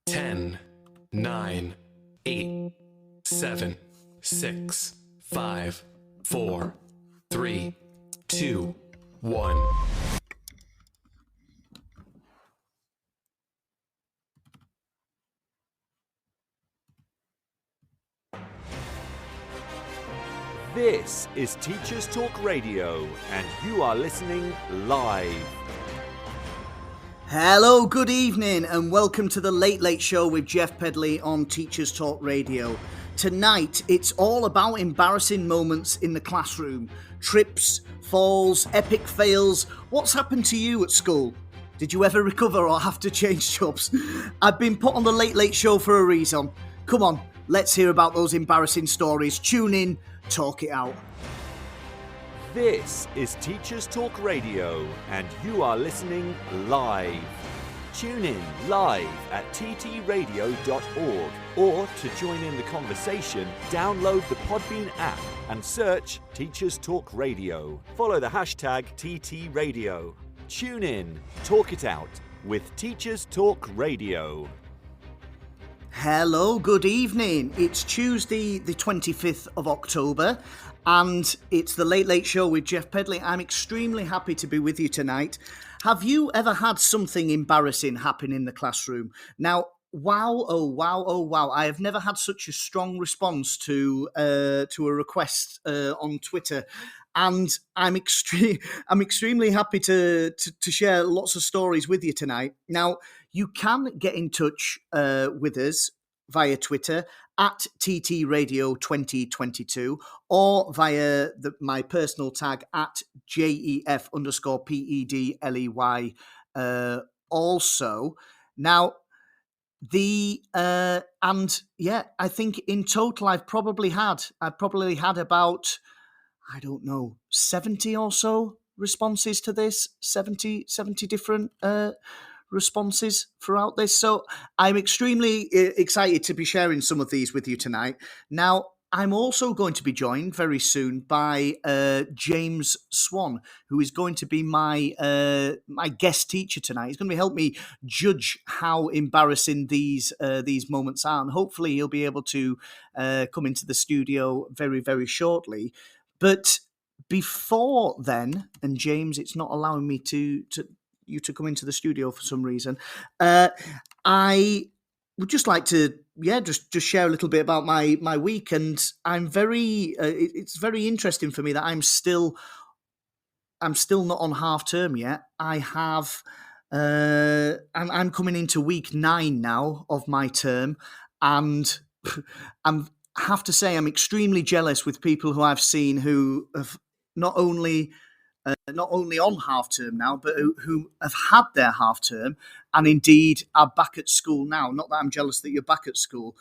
10, 9, 8, 7, 6, 5, 4, 3, 2, 1. This is Teachers Talk Radio, and you are listening live. Hello, good evening, and welcome to the Late Late Show with Jeff Pedley on Teachers Talk Radio. Tonight, it's all about embarrassing moments in the classroom. Trips, falls, epic fails. What's happened to you at school? Did you ever recover or have to change jobs? I've been put on the Late Late Show for a reason. Come on, let's hear about those embarrassing stories. Tune in, talk it out. This is Teachers Talk Radio, and you are listening live. Tune in live at ttradio.org, or to join in the conversation, download the Podbean app and search Teachers Talk Radio. Follow the hashtag TTRadio. Tune in, talk it out with Teachers Talk Radio. Hello, good evening. It's Tuesday, the 25th of October, and it's the Late Late Show with Jeff Pedley. I'm extremely happy to be with you tonight. Have you ever had something embarrassing happen in the classroom? Now, wow, oh wow, oh wow. I have never had such a strong response to a request on Twitter. And I'm extremely happy to share lots of stories with you tonight. Now, you can get in touch with us via Twitter at TT Radio 2022 or via my personal tag at JEF_PEDLEY also. Now, I think in total I've probably had about, I don't know, 70 or so responses to this, 70 different responses throughout this. So I'm extremely excited to be sharing some of these with you tonight. Now, I'm also going to be joined very soon by James Swann, who is going to be my guest teacher tonight. He's going to help me judge how embarrassing these moments are, and hopefully he'll be able to come into the studio very, very shortly. But before then, and James, it's not allowing me to come into the studio for some reason. I would just like to, just share a little bit about my week, and I'm very. It's very interesting for me that I'm still not on half term yet. I have. I'm coming into week 9 now of my term, and have to say I'm extremely jealous with people who I've seen who have not only on half term now, but who have had their half term and indeed are back at school now. Not that I'm jealous that you're back at school.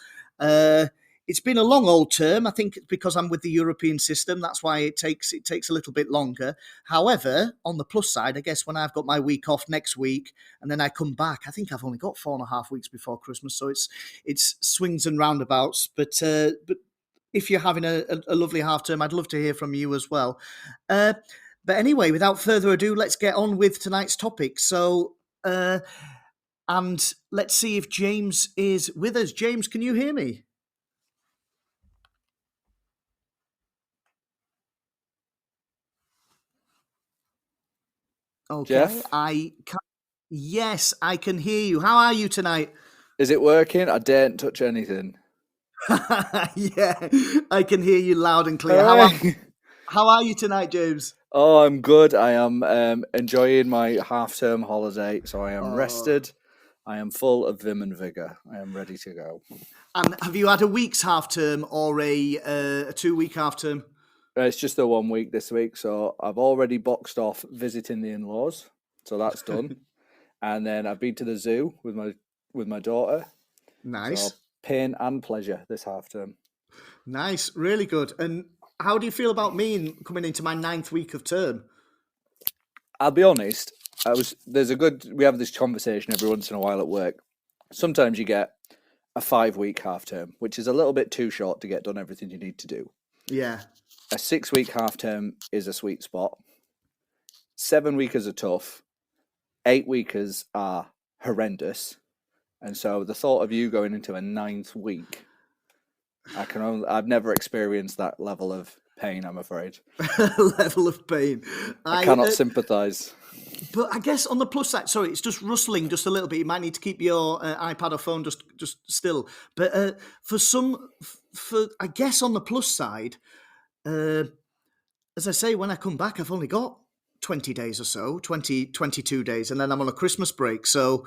It's been a long old term. I think it's because I'm with the European system. That's why it takes a little bit longer. However, on the plus side, I guess when I've got my week off next week and then I come back, I think I've only got 4.5 weeks before Christmas. So it's swings and roundabouts. But if you're having a lovely half term, I'd love to hear from you as well. But anyway, without further ado, let's get on with tonight's topic. So, and let's see if James is with us. James, can you hear me? Okay, Jeff? Yes, I can hear you. How are you tonight? Is it working? I daren't touch anything. Yeah, I can hear you loud and clear. How are you tonight, James? Oh, I'm good. I am enjoying my half-term holiday, so I am rested. I am full of vim and vigour. I am ready to go. And have you had a week's half-term or a 2-week half-term? It's just the 1 week this week, so I've already boxed off visiting the in-laws, so that's done. And then I've been to the zoo with my daughter. Nice. So pain and pleasure this half-term. Nice, really good. And how do you feel about me coming into my 9th week of term? I'll be honest. We have this conversation every once in a while at work. Sometimes you get a 5-week half term, which is a little bit too short to get done everything you need to do. Yeah. A 6-week half term is a sweet spot. 7 weekers are tough. 8 weekers are horrendous. And so the thought of you going into a 9th week, I've never experienced that level of pain, I'm afraid. Level of pain. I cannot sympathise. But I guess on the plus side, sorry, it's just rustling just a little bit. You might need to keep your iPad or phone just still. But for I guess on the plus side, as I say, when I come back, I've only got 20 days or so, 22 days, and then I'm on a Christmas break. So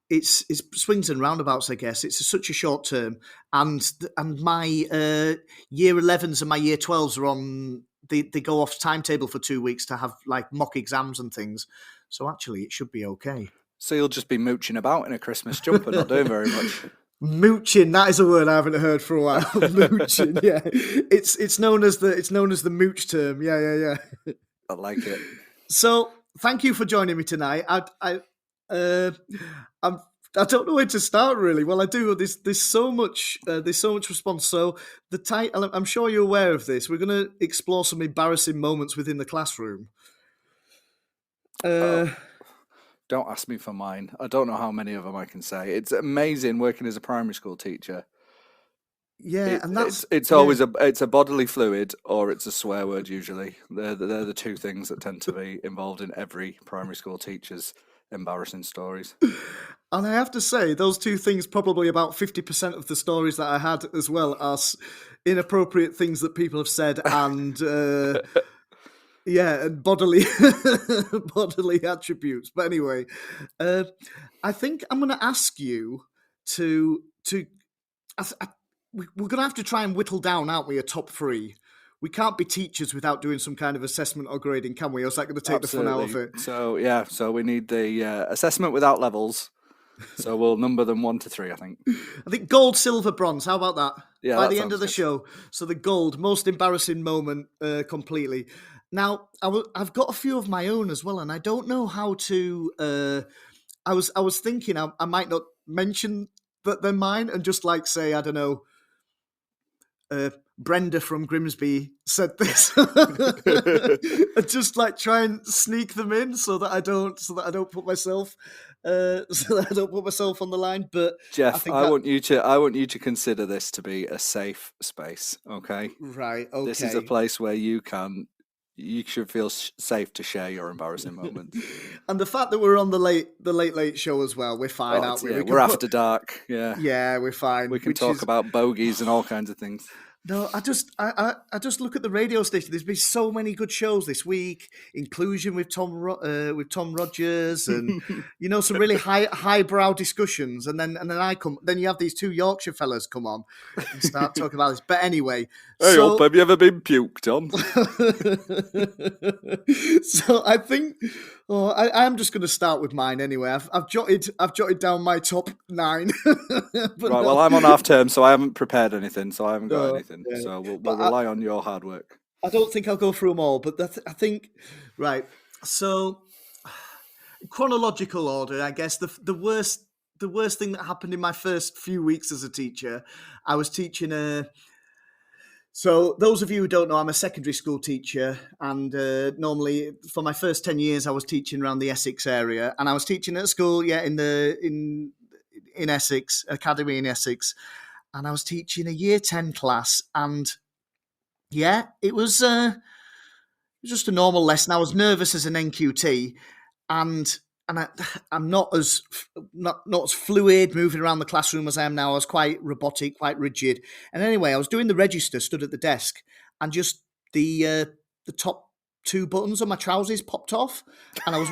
it's swings and roundabouts, I guess. It's such a short term, and my year 11s and my year 12s are on. They go off timetable for 2 weeks to have like mock exams and things. So actually, it should be okay. So you'll just be mooching about in a Christmas jumper, not doing very much. Mooching, that is a word I haven't heard for a while. Mooching, yeah. It's known as the mooch term. Yeah. I like it. So thank you for joining me tonight. I don't know where to start really. Well, I do. There's so much response. So the title, I'm sure you're aware of this. We're going to explore some embarrassing moments within the classroom. Don't ask me for mine. I don't know how many of them I can say. It's amazing working as a primary school teacher. Yeah, and it's always a bodily fluid or it's a swear word. Usually, they're the two things that tend to be involved in every primary school teacher's embarrassing stories. And I have to say, those two things, probably about 50% of the stories that I had as well, are inappropriate things that people have said and and bodily attributes. But anyway, I think I'm going to ask you to we're going to have to try and whittle down, aren't we, a top 3. We can't be teachers without doing some kind of assessment or grading, can we? Or is that going to take Absolutely. the fun out of it? So we need the assessment without levels. So we'll number them 1 to 3, I think. I think gold, silver, bronze. How about that? Yeah, by that the end of the sounds show. So the gold, most embarrassing moment, completely. Now, I've got a few of my own as well, and I don't know how to. I was thinking I might not mention that they're mine and just like say, I don't know. Brenda from Grimsby said this. And just like try and sneak them in so that I don't put myself on the line. But Jeff, I want you to consider this to be a safe space. Okay. Right. Okay. This is a place where you should feel safe to share your embarrassing moments. And the fact that we're on the late show as well, we're fine, aren't we? Yeah, we're after dark. Yeah. Yeah, we're fine. We can talk about bogeys and all kinds of things. No, I just look at the radio station. There's been so many good shows this week. Inclusion with Tom Rogers, and some really highbrow discussions. And then you have these 2 Yorkshire fellas come on and start talking about this. But anyway, have you ever been puked on? So I think I'm just going to start with mine anyway. I've jotted down my top 9. Right. Well, I'm on half term, so I haven't prepared anything. So I haven't got anything. Yeah. So we'll rely on your hard work. I don't think I'll go through them all, but I think right. So chronological order, I guess the worst thing that happened in my first few weeks as a teacher, I was teaching So those of you who don't know, I'm a secondary school teacher, and normally for my first 10 years, I was teaching around the Essex area, and I was teaching at a school, in Essex, academy in Essex, and I was teaching a year 10 class, and it was just a normal lesson. I was nervous as an NQT, and I'm not as fluid moving around the classroom as I am now. I was quite robotic, quite rigid. And anyway, I was doing the register, stood at the desk, and just the top 2 buttons on my trousers popped off, and I was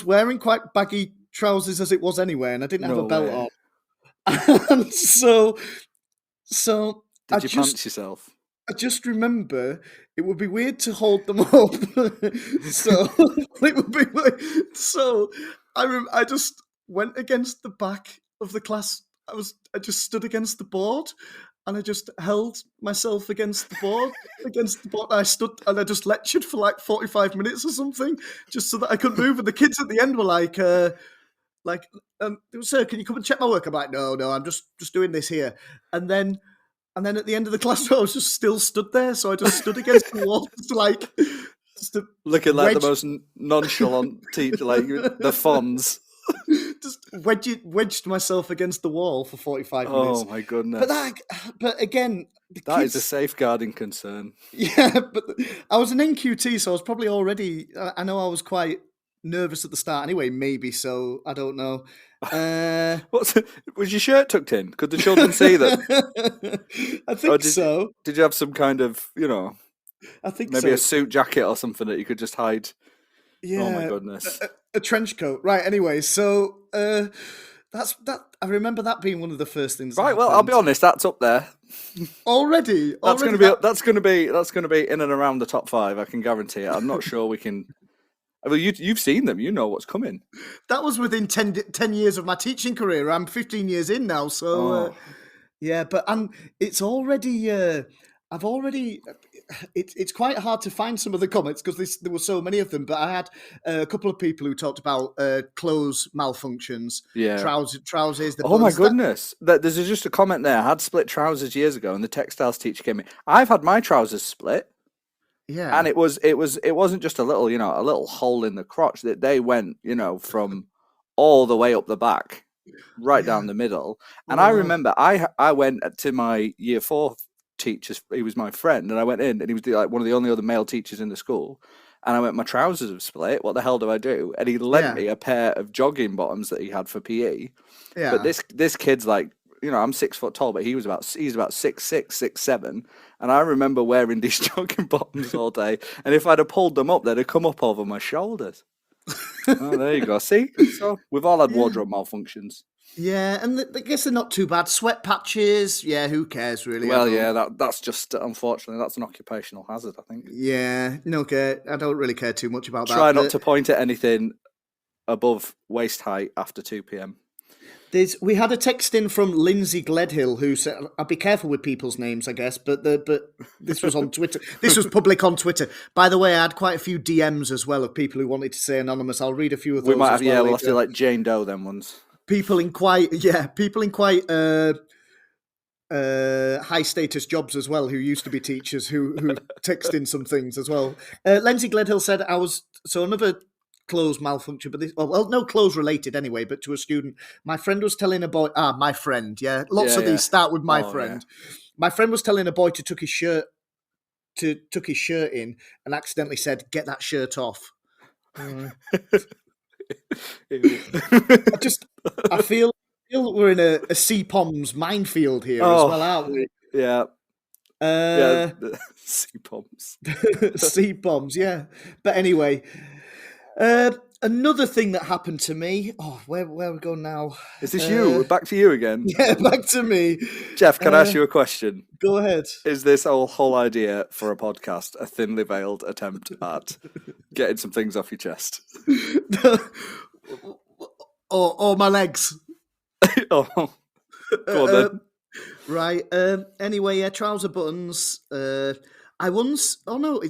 wearing quite baggy trousers as it was anyway, and I didn't have a belt on. And so did you punch yourself? I just remember it would be weird to hold them up. I just went against the back of the class. I just stood against the board, and I just held myself against the board. I stood and I just lectured for like 45 minutes or something, just so that I couldn't move. And the kids at the end were like, "Sir, can you come and check my work?" I'm like, "No, I'm just doing this here." And then at the end of the class, I was just still stood there. So I just stood against the wall, looking like the most nonchalant teacher, like the Fonz. Just wedged myself against the wall for 45 minutes. Oh my goodness! But again, That is a safeguarding concern. Yeah, but I was an NQT, so I was probably already. I know I was quite nervous at the start anyway. Maybe so. I don't know. Was your shirt tucked in? Could the children see that? I think so. Did you have some kind of, I think maybe so. a suit jacket or something that you could just hide? Yeah, Oh my goodness! a trench coat. Right. Anyway, so that's that. I remember that being one of the first things. Right. Well, I'll be honest. That's up there. Already. That's going to be in and around the top 5. I can guarantee it. I'm not sure we can. Well, you've seen them. You know what's coming. That was within 10 years of my teaching career. I'm 15 years in now, so yeah. But it's already. I've already. It's quite hard to find some of the comments because there were so many of them. But I had a couple of people who talked about clothes malfunctions, trousers. Oh my goodness! There's just a comment there. I had split trousers years ago, and the textiles teacher came in. I've had my trousers split. Yeah, and it wasn't just a little hole in the crotch. That they went, from all the way up the back, right down the middle. And I remember I went to my year 4 teacher. He was my friend, and I went in, and he was like one of the only other male teachers in the school. And I went, my trousers have split. What the hell do I do? And he lent me a pair of jogging bottoms that he had for PE. Yeah. But this kid's like, I'm 6 foot tall, but he's about 6'6", 6'7", and I remember wearing these jogging bottoms all day. And if I'd have pulled them up, they'd have come up over my shoulders. Oh, there you go. See, so we've all had wardrobe malfunctions. Yeah, and I guess they're not too bad. Sweat patches, yeah, who cares really? Well, yeah, that's just, unfortunately, that's an occupational hazard, I think. Yeah, no care. I don't really care too much about that. Try not to point at anything above waist height after 2 p.m. We had a text in from Lindsay Gledhill who said, "I'll be careful with people's names, I guess," but this was on Twitter. This was public on Twitter. By the way, I had quite a few DMs as well of people who wanted to say anonymous. I'll read a few of those. We might have, we'll have to like Jane Doe them ones. People in quite high status jobs as well, who used to be teachers, who text in some things as well. Lindsay Gledhill said, another clothes malfunction, but no clothes related anyway, but to a student. My friend was telling a boy, my friend, yeah. Lots of these start with my friend. Yeah. My friend was telling a boy to tuck his shirt in and accidentally said, "Get that shirt off." I feel we're in a CPOM's minefield here as well, aren't we? Yeah. CPOMs. CPOMs, yeah. But anyway, another thing that happened to me. Oh, where are we going now? Is this you? Back to you again? Yeah, back to me. Jeff, can I ask you a question? Go ahead. Is this whole idea for a podcast a thinly veiled attempt at getting some things off your chest? or my legs. Go on then. Right. Anyway, trouser buttons. It's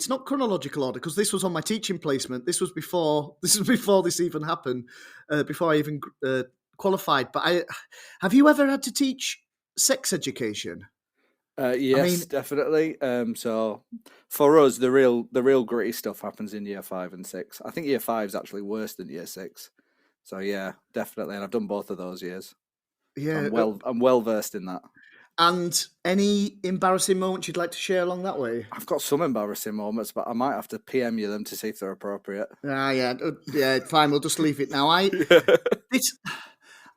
not chronological order because this was on my teaching placement. This was before this even happened. Before I even qualified. But have you ever had to teach sex education? Yes, definitely. So for us, the real gritty stuff happens in year 5 and 6. I think year 5 is actually worse than year 6. So yeah, definitely, and I've done both of those years. Yeah, I'm well versed in that. And any embarrassing moments you'd like to share along that way? I've got some embarrassing moments, but I might have to PM you them to see if they're appropriate. Yeah, fine. We'll just leave it now. I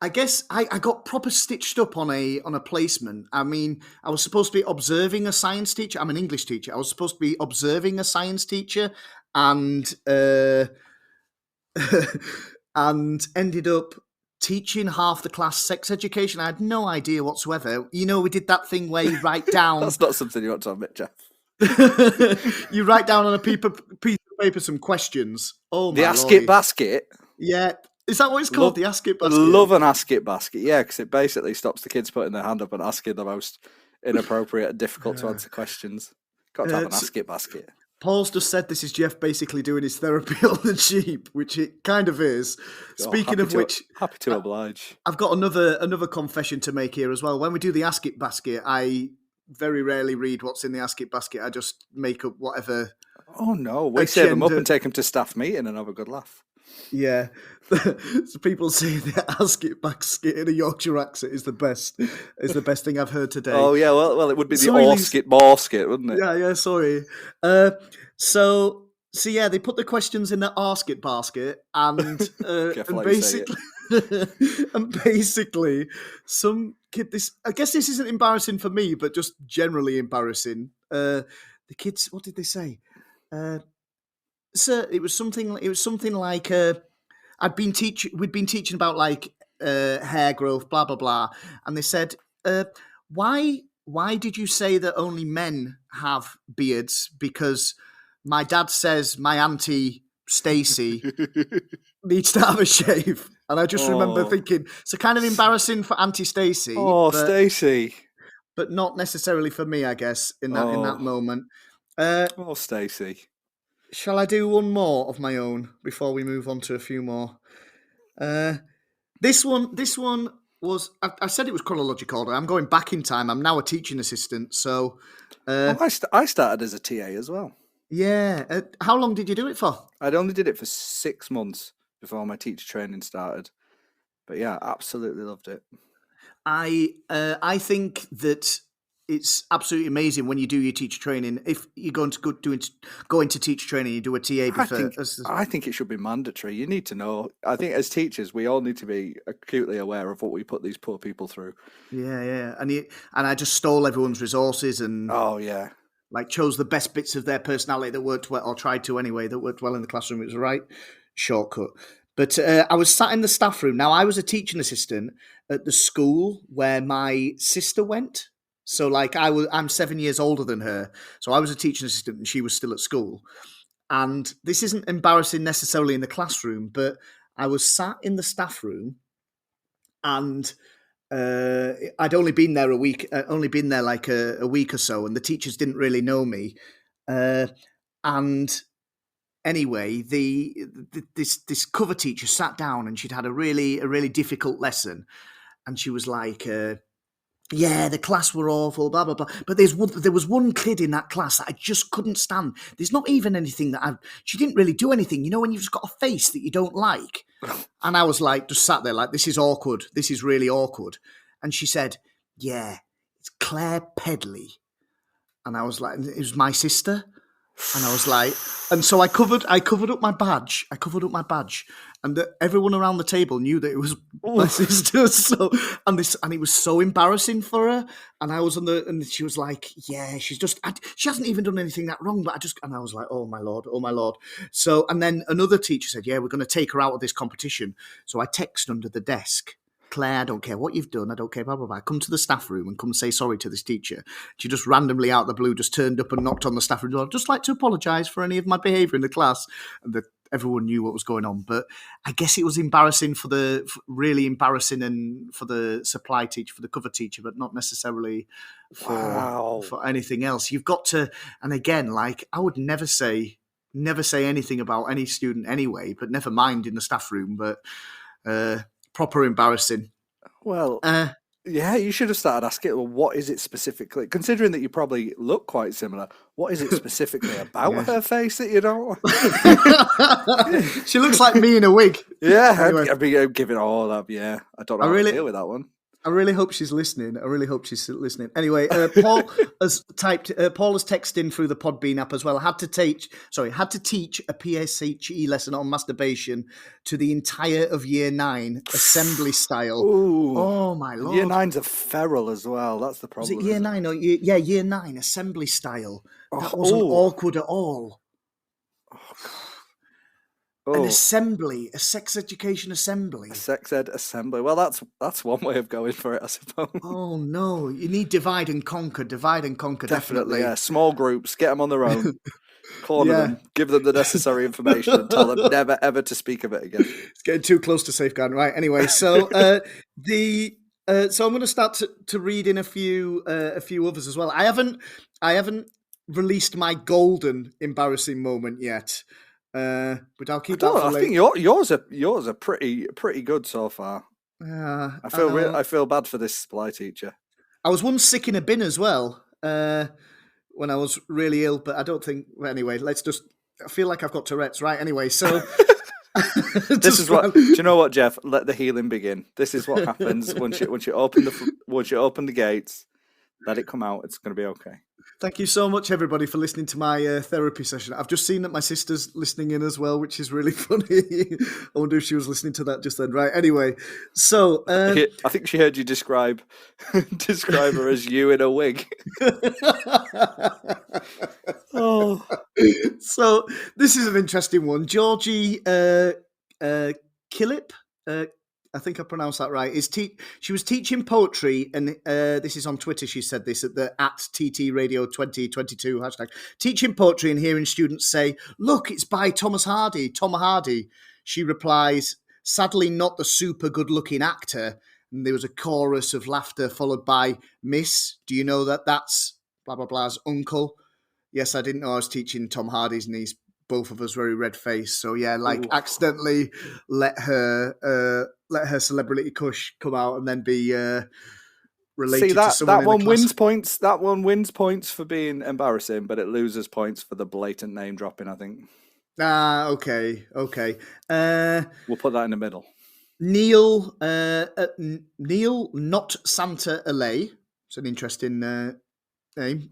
guess I got proper stitched up on a placement. I mean, I was supposed to be observing a science teacher. I'm an English teacher. I was supposed to be observing a science teacher, and and ended up teaching half the class sex education. I had no idea whatsoever. We did that thing where you write down. That's not something you want to admit, Jeff. You write down on a piece of paper some questions. Oh, my The Ask It basket. Yeah. Is that what it's called? The Ask It basket? Love an Ask It basket. Yeah, because it basically stops the kids putting their hand up and asking the most inappropriate, difficult to answer questions. Got to have an Ask It basket. Paul's just said this is Jeff basically doing his therapy on the cheap, which it kind of is. Speaking of which, happy to oblige. I've got another confession to make here as well. When we do the Ask It basket, I very rarely read what's in the Ask It basket. I just make up whatever. Oh no, we save them up and take them to staff meeting and have a good laugh. Yeah. So people say that ask it back skit in a Yorkshire accent is the best thing I've heard today. Oh yeah, well, it would be the Sorry, Liz. skit, more skit, wouldn't it? Yeah, sorry. So yeah, they put the questions in the ask it basket, and Careful how you say it. basically, some kid. I guess this isn't embarrassing for me, but just generally embarrassing. The kids, what did they say? So it was something like we'd been teaching about like hair growth, blah blah blah, and they said, why did you say that only men have beards? Because my dad says my auntie Stacey needs to have a shave, and I just remember thinking, so kind of embarrassing for Auntie Stacey. Oh, Stacey. But not necessarily for me, I guess, in that moment. Oh, Stacey. Shall I do one more of my own before we move on to a few more? This one was. I said it was chronological order. I'm going back in time. I'm now a teaching assistant. So, I started as a TA as well. Yeah. How long did you do it for? I'd only did it for 6 months before my teacher training started. But yeah, absolutely loved it. I think that it's absolutely amazing when you do your teacher training. If you're going to go into teacher training, you do a TA before. I think it should be mandatory. You need to know. I think as teachers, we all need to be acutely aware of what we put these poor people through. Yeah. And I just stole everyone's resources and like chose the best bits of their personality that worked well, or tried to anyway, that worked well in the classroom. It was the right shortcut. But I was sat in the staff room. Now, I was a teaching assistant at the school where my sister went. So, like, I'm 7 years older than her. So I was a teaching assistant and she was still at school. And this isn't embarrassing necessarily in the classroom, but I was sat in the staff room and I'd only been there a week, like a week or so, and the teachers didn't really know me. And anyway, this cover teacher sat down and she'd had a really difficult lesson, and she was like, "Yeah, the class were awful, blah blah blah." But there was one kid in that class that I just couldn't stand. There's not even anything that she didn't really do anything. You know, when you've just got a face that you don't like. And I was like, just sat there like, this is awkward. This is really awkward. And she said, "Yeah, it's Claire Pedley." And I was like, it was my sister. And I was like, and so I covered up my badge. And everyone around the table knew that it was my sister. So, and it was so embarrassing for her. And I was and she was like, "Yeah, she hasn't even done anything that wrong." But and I was like, "Oh my lord." So, and then another teacher said, "Yeah, we're going to take her out of this competition." So I text under the desk, "Claire, I don't care what you've done. I don't care, blah, blah, blah. Come to the staff room and come say sorry to this teacher." She just randomly out of the blue just turned up and knocked on the staff room door. "I'd just like to apologise for any of my behaviour in the class." And everyone knew what was going on. But I guess it was embarrassing really embarrassing and for the supply teacher, for the cover teacher, but not necessarily for anything else. You've got to, and again, like, I would never say anything about any student anyway, but never mind in the staff room. But proper embarrassing. Well, yeah, you should have started asking, well, what is it specifically? Considering that you probably look quite similar, what is it specifically about her face that you don't like? She looks like me in a wig. Yeah, anyway. I'd be giving all up. Yeah, I don't know how to deal with that one. I really hope she's listening. Anyway, Paul has texted in through the Podbean app as well. Had to teach a PSHE lesson on masturbation to the entire of Year 9, assembly style. Ooh. Oh my lord! Year 9's a feral as well. That's the problem. Was it Year 9? Year 9, assembly style. That wasn't awkward at all. An assembly, a sex education assembly. A sex ed assembly. Well, that's one way of going for it, I suppose. Oh, no. You need divide and conquer, definitely. Yeah. Small groups, get them on their own. Corner them, give them the necessary information and tell them never, ever to speak of it again. It's getting too close to safeguarding. Right, anyway, so so I'm going to start to read in a few others as well. I haven't released my golden embarrassing moment yet. But I'll keep that for later. I think yours are pretty good so far. I feel bad for this supply teacher. I was once sick in a bin as well when I was really ill, but I don't think. Well, anyway, I feel like I've got Tourette's, right? Anyway, so This is what. Do you know what, Jeff? Let the healing begin. This is what happens once you open the gates. Let it come out. It's going to be okay. Thank you so much, everybody, for listening to my therapy session. I've just seen that my sister's listening in as well, which is really funny. I wonder if she was listening to that just then. Right. Anyway, so I think she heard you describe her as you in a wig. Oh. So this is an interesting one. Georgie Killip, I think I pronounced that right. She was teaching poetry, and this is on Twitter. She said this at the @TT Radio 2022 hashtag. Teaching poetry and hearing students say, "Look, it's by Tom Hardy." She replies, "Sadly, not the super good-looking actor." And there was a chorus of laughter followed by, "Miss, do you know that that's blah blah blah's uncle?" Yes, I didn't know I was teaching Tom Hardy's niece. Both of us very red faced. So yeah, like accidentally let her celebrity crush come out and then be related to someone. That one wins points. That one wins points for being embarrassing, but it loses points for the blatant name dropping, I think. Okay. We'll put that in the middle. Neil, not Santa Alay. It's an interesting name.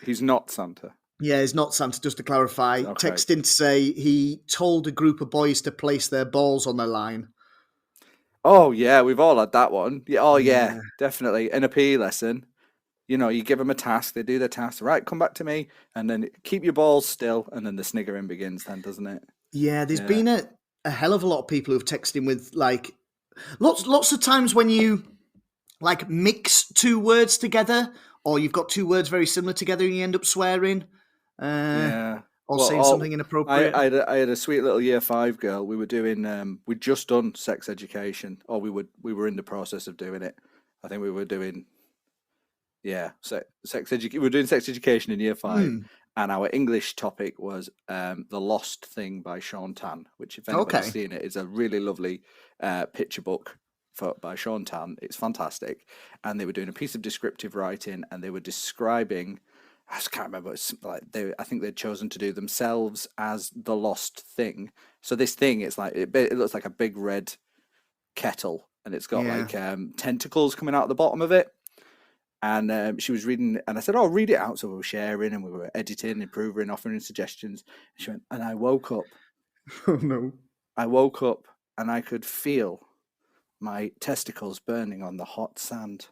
He's not Santa. Yeah, he's not Santa, just to clarify. Okay. Texting to say he told a group of boys to place their balls on their line. Oh, yeah, we've all had that one. Yeah, oh, yeah, definitely. In a PE lesson, you know, you give them a task, they do their task. Right, come back to me, and then keep your balls still, and then the sniggering begins then, doesn't it? Yeah, there's been a hell of a lot of people who've texted in with, like, lots of times when you, like, mix two words together, or you've got two words very similar together and you end up swearing. Or saying something inappropriate. I had a sweet little year 5 girl. We were doing we'd just done sex education, or we were in the process of doing it. I think we were doing sex education. We were doing sex education in year 5, and our English topic was The Lost Thing by Sean Tan, which, if anybody's seen it, is a really lovely picture book by Sean Tan. It's fantastic. And they were doing a piece of descriptive writing, and they were describing, I just can't remember. It's like I think they'd chosen to do themselves as the lost thing. So this thing, it's like it looks like a big red kettle, and it's got like tentacles coming out of the bottom of it. And she was reading, and I said, "Oh, read it out." So we were sharing, and we were editing, improving, offering suggestions. And she went, and I woke up. Oh no! I woke up, and I could feel my testicles burning on the hot sand.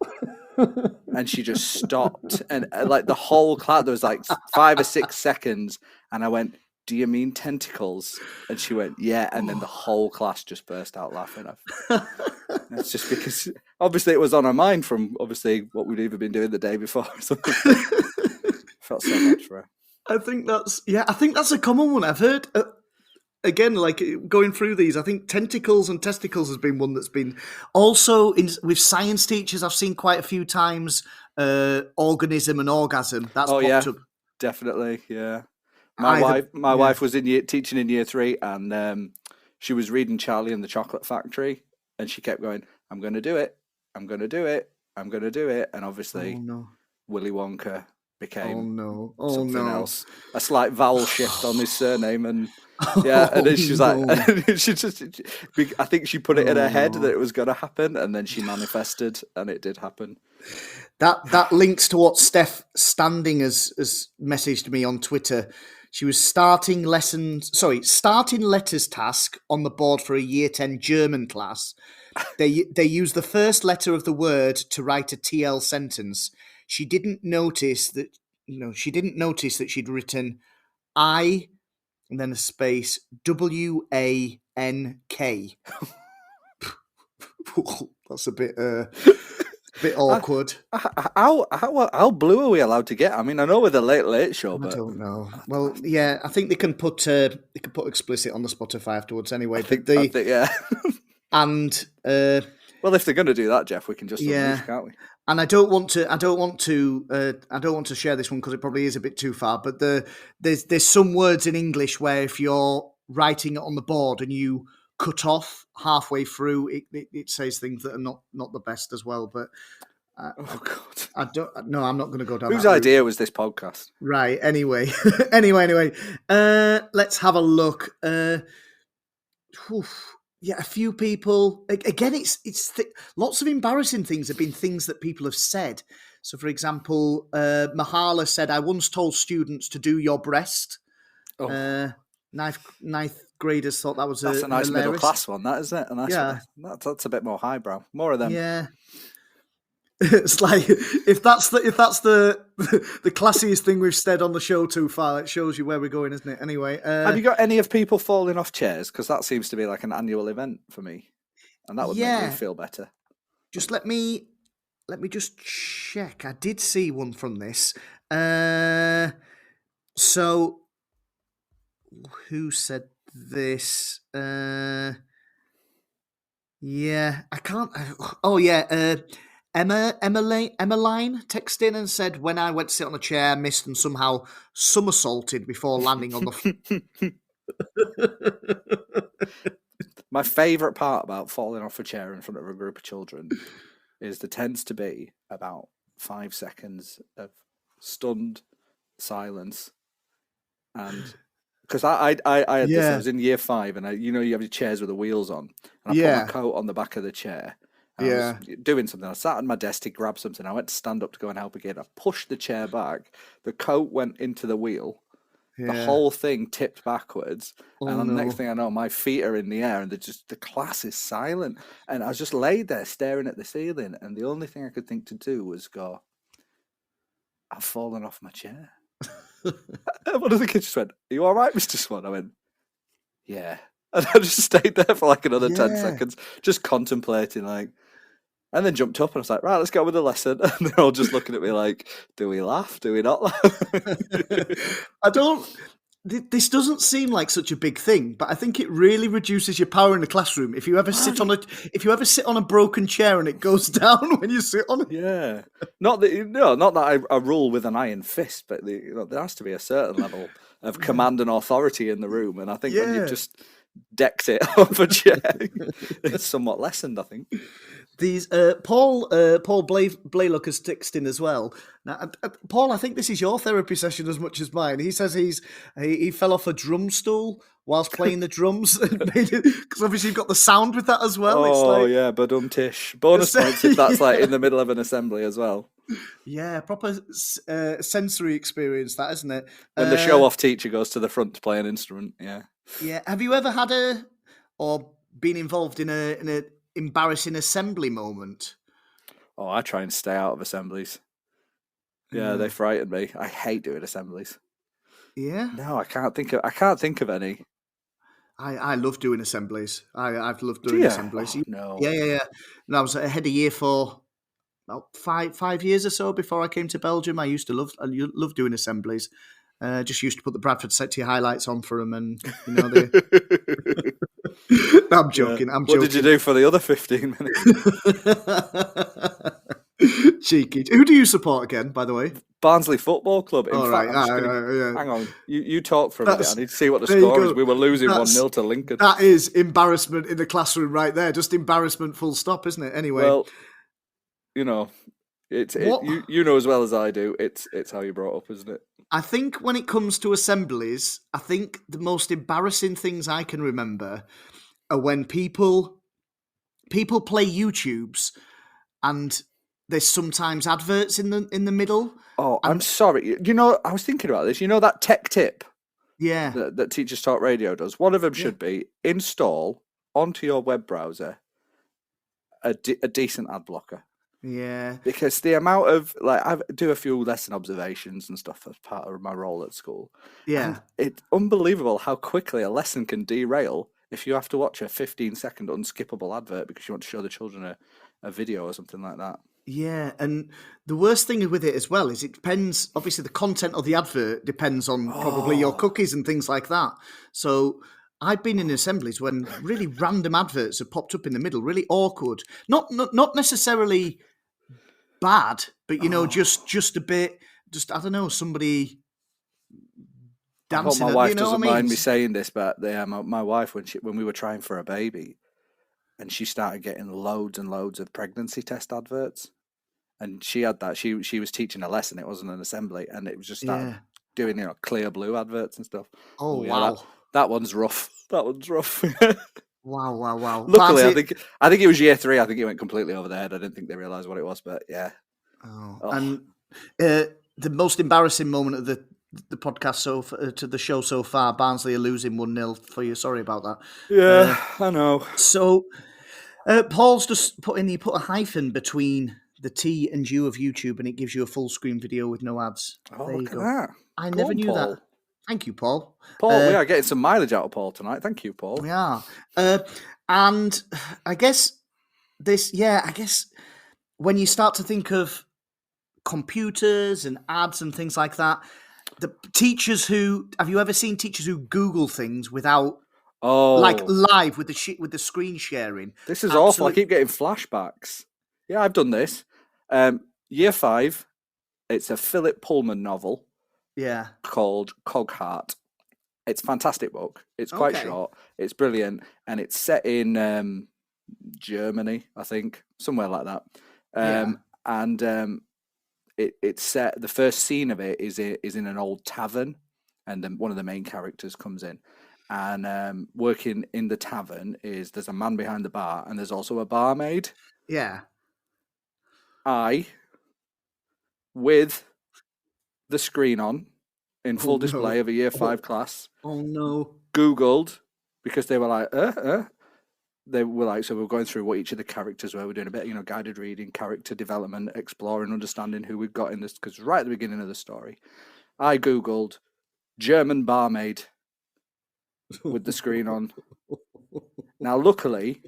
And she just stopped, and like the whole class, there was like 5 or 6 seconds, and I went, "Do you mean tentacles?" And she went, "Yeah," and then the whole class just burst out laughing. That's just because obviously it was on her mind from obviously what we'd even been doing the day before. Felt so bad for her. I think that's a common one I've heard. Again, like going through these, I think tentacles and testicles has been one that's been also with science teachers. I've seen quite a few times organism and orgasm. That's popped up. Definitely, yeah. My wife was teaching in year 3, and she was reading Charlie and the Chocolate Factory, and she kept going, "I'm going to do it. I'm going to do it. I'm going to do it." And obviously, Willy Wonka became something else. A slight vowel shift on his surname, and and then she's like, I think she put it in her head that it was going to happen, and then she manifested, and it did happen. That links to what Steph Standing has messaged me on Twitter. She was starting letters task on the board for a year 10 German class. They use the first letter of the word to write a TL sentence. She didn't notice that she'd written I and then a space WANK. That's a bit awkward. How blue are we allowed to get? I mean, I know we're the late show, but I don't know. Well, yeah, I think they can put explicit on the Spotify afterwards anyway. I think, yeah. And well, if they're going to do that, Jeff, we can just unleash, can't we? And I don't want to share this one because it probably is a bit too far. But there's some words in English where if you're writing it on the board and you cut off halfway through, it says things that are not the best as well. But oh God, I'm not going to go down. Whose idea was this podcast? Right. Anyway, anyway. Let's have a look. Yeah, a few people. Again, lots of embarrassing things have been things that people have said. So, for example, Mahala said, "I once told students to do your breast." Oh, Ninth graders thought that was that's a nice middle hilarious. class one, that isn't it? A nice Yeah, one. That's a bit more highbrow. More of them. yeah. It's like if that's the the classiest thing we've said on the show too far, it shows you where we're going, isn't it? Anyway, Have you got any of people falling off chairs? Because that seems to be like an annual event for me, and that would make me yeah. feel better. Just let me just check. I did see one from this. So who said this? Yeah, I can't. Oh yeah, Emmeline texted in and said, "When I went to sit on a chair, missed and somehow somersaulted before landing on the." My favourite part about falling off a chair in front of a group of children is there tends to be about 5 seconds of stunned silence, and because I had this, I was in year 5, and you have your chairs with the wheels on, and I put my coat on the back of the chair. And I was doing something. I sat on my desk to grab something. I went to stand up to go and help again. I pushed the chair back. The coat went into the wheel. The whole thing tipped backwards. And the next thing I know, my feet are in the air and the class is silent. And I was just laid there staring at the ceiling. And the only thing I could think to do was go, I've fallen off my chair. And one of the kids just went, "Are you all right, Mr. Swann?" I went, "Yeah." And I just stayed there for like another 10 seconds, just contemplating, and then jumped up and I was like, "Right, let's go with the lesson." And they're all just looking at me like, "Do we laugh? Do we not laugh?" This doesn't seem like such a big thing, but I think it really reduces your power in the classroom if you ever sit on a broken chair and it goes down when you sit on it. Yeah, not that I rule with an iron fist, but there has to be a certain level of command and authority in the room, and I think when you've just decked it off a chair, it's somewhat lessened, I think. These Paul Blaylock has texted in as well. Now, Paul, I think this is your therapy session as much as mine. He says he fell off a drum stool whilst playing the drums because obviously you've got the sound with that as well. Oh, yeah, badum-tish. Bonus points if that's like in the middle of an assembly as well. Yeah, proper sensory experience, that, isn't it? When the show-off teacher goes to the front to play an instrument, yeah. Yeah. Have you ever had or been involved in a embarrassing assembly moment? Oh, I try and stay out of assemblies. Yeah, they frighten me. I hate doing assemblies. Yeah? No, I can't think of any. I love doing assemblies. I've loved doing assemblies. Oh, no. Yeah. And I was ahead a year for about 5 years or so before I came to Belgium. I love doing assemblies. Just used to put the Bradford Sector highlights on for them, and they. I'm joking. Yeah. What did you do for the other 15 minutes? Cheeky. Who do you support again, by the way? Barnsley Football Club. In fact, hang on. You talk for a minute. I need to see what the score is. We were losing 1-0 to Lincoln. That is embarrassment in the classroom right there. Just embarrassment, full stop, isn't it? Anyway. Well, you know as well as I do. It's how you're brought up, isn't it? I think when it comes to assemblies, I think the most embarrassing things I can remember are when people play YouTubes and there's sometimes adverts in the middle. Oh, I'm sorry. I was thinking about this. That tech tip? Yeah. That Teachers Talk Radio does. One of them should be install onto your web browser a decent ad blocker. Yeah. Because the amount of, I do a few lesson observations and stuff as part of my role at school. Yeah. And it's unbelievable how quickly a lesson can derail if you have to watch a 15-second unskippable advert because you want to show the children a video or something like that. Yeah, and the worst thing with it as well is it depends, obviously the content of the advert depends on probably your cookies and things like that. So I've been in assemblies when really random adverts have popped up in the middle, really awkward. Not necessarily bad, but just a bit, I don't know, somebody dancing. I hope my wife doesn't mind me saying this, but my wife, when we were trying for a baby, and she started getting loads and loads of pregnancy test adverts, and she had that. She was teaching a lesson; it wasn't an assembly, and it was just doing clear blue adverts and stuff. Oh wow, that one's rough. That one's rough. Wow, wow, wow. Luckily, Barnsley- I think it was year 3. I think it went completely over their head. I didn't think they realised what it was, but yeah. Oh. Oh. And the most embarrassing moment of the podcast to the show so far, Barnsley are losing 1-0 for you. Sorry about that. Yeah, I know. So Paul's just put a hyphen between the T and U of YouTube, and it gives you a full screen video with no ads. Oh, There you look at go. that. I Go never on, knew Paul. that. Thank you, Paul. Paul, we are getting some mileage out of Paul tonight. Thank you, Paul. We are. And I guess when you start to think of computers and ads and things like that, the teachers have you ever seen teachers who Google things without like live with the screen sharing? This is awful. I keep getting flashbacks. Yeah, I've done this. Year 5, it's a Philip Pullman novel. Yeah. Called Cogheart. It's a fantastic book. It's quite short. It's brilliant, and it's set in Germany, I think, somewhere like that. And it's set. The first scene of it is in an old tavern, and then one of the main characters comes in, and working in the tavern there's a man behind the bar, and there's also a barmaid. Yeah. With the screen on in full display of a year 5 class. Oh no. Googled, because they were like, They were like, so we were going through what each of the characters were. We're doing a bit, guided reading, character development, exploring, understanding who we've got in this. Because right at the beginning of the story, I Googled German barmaid with the screen on. Now, luckily,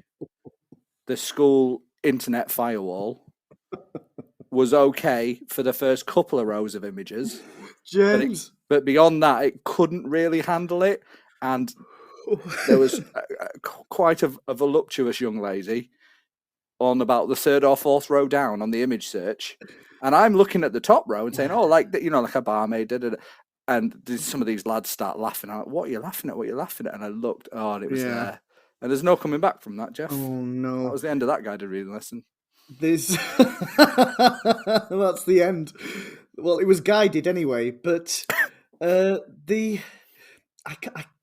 the school internet firewall was okay for the first couple of rows of images. James. But beyond that, it couldn't really handle it. And there was quite a voluptuous young lady on about the 3rd or 4th row down on the image search. And I'm looking at the top row and saying, like a barmaid. And some of these lads start laughing. I'm like, what are you laughing at? What are you laughing at? And I looked, and it was there. And there's no coming back from that, Jeff. Oh, no. That was the end of that guided reading lesson. That's the end. Well, it was guided anyway, but I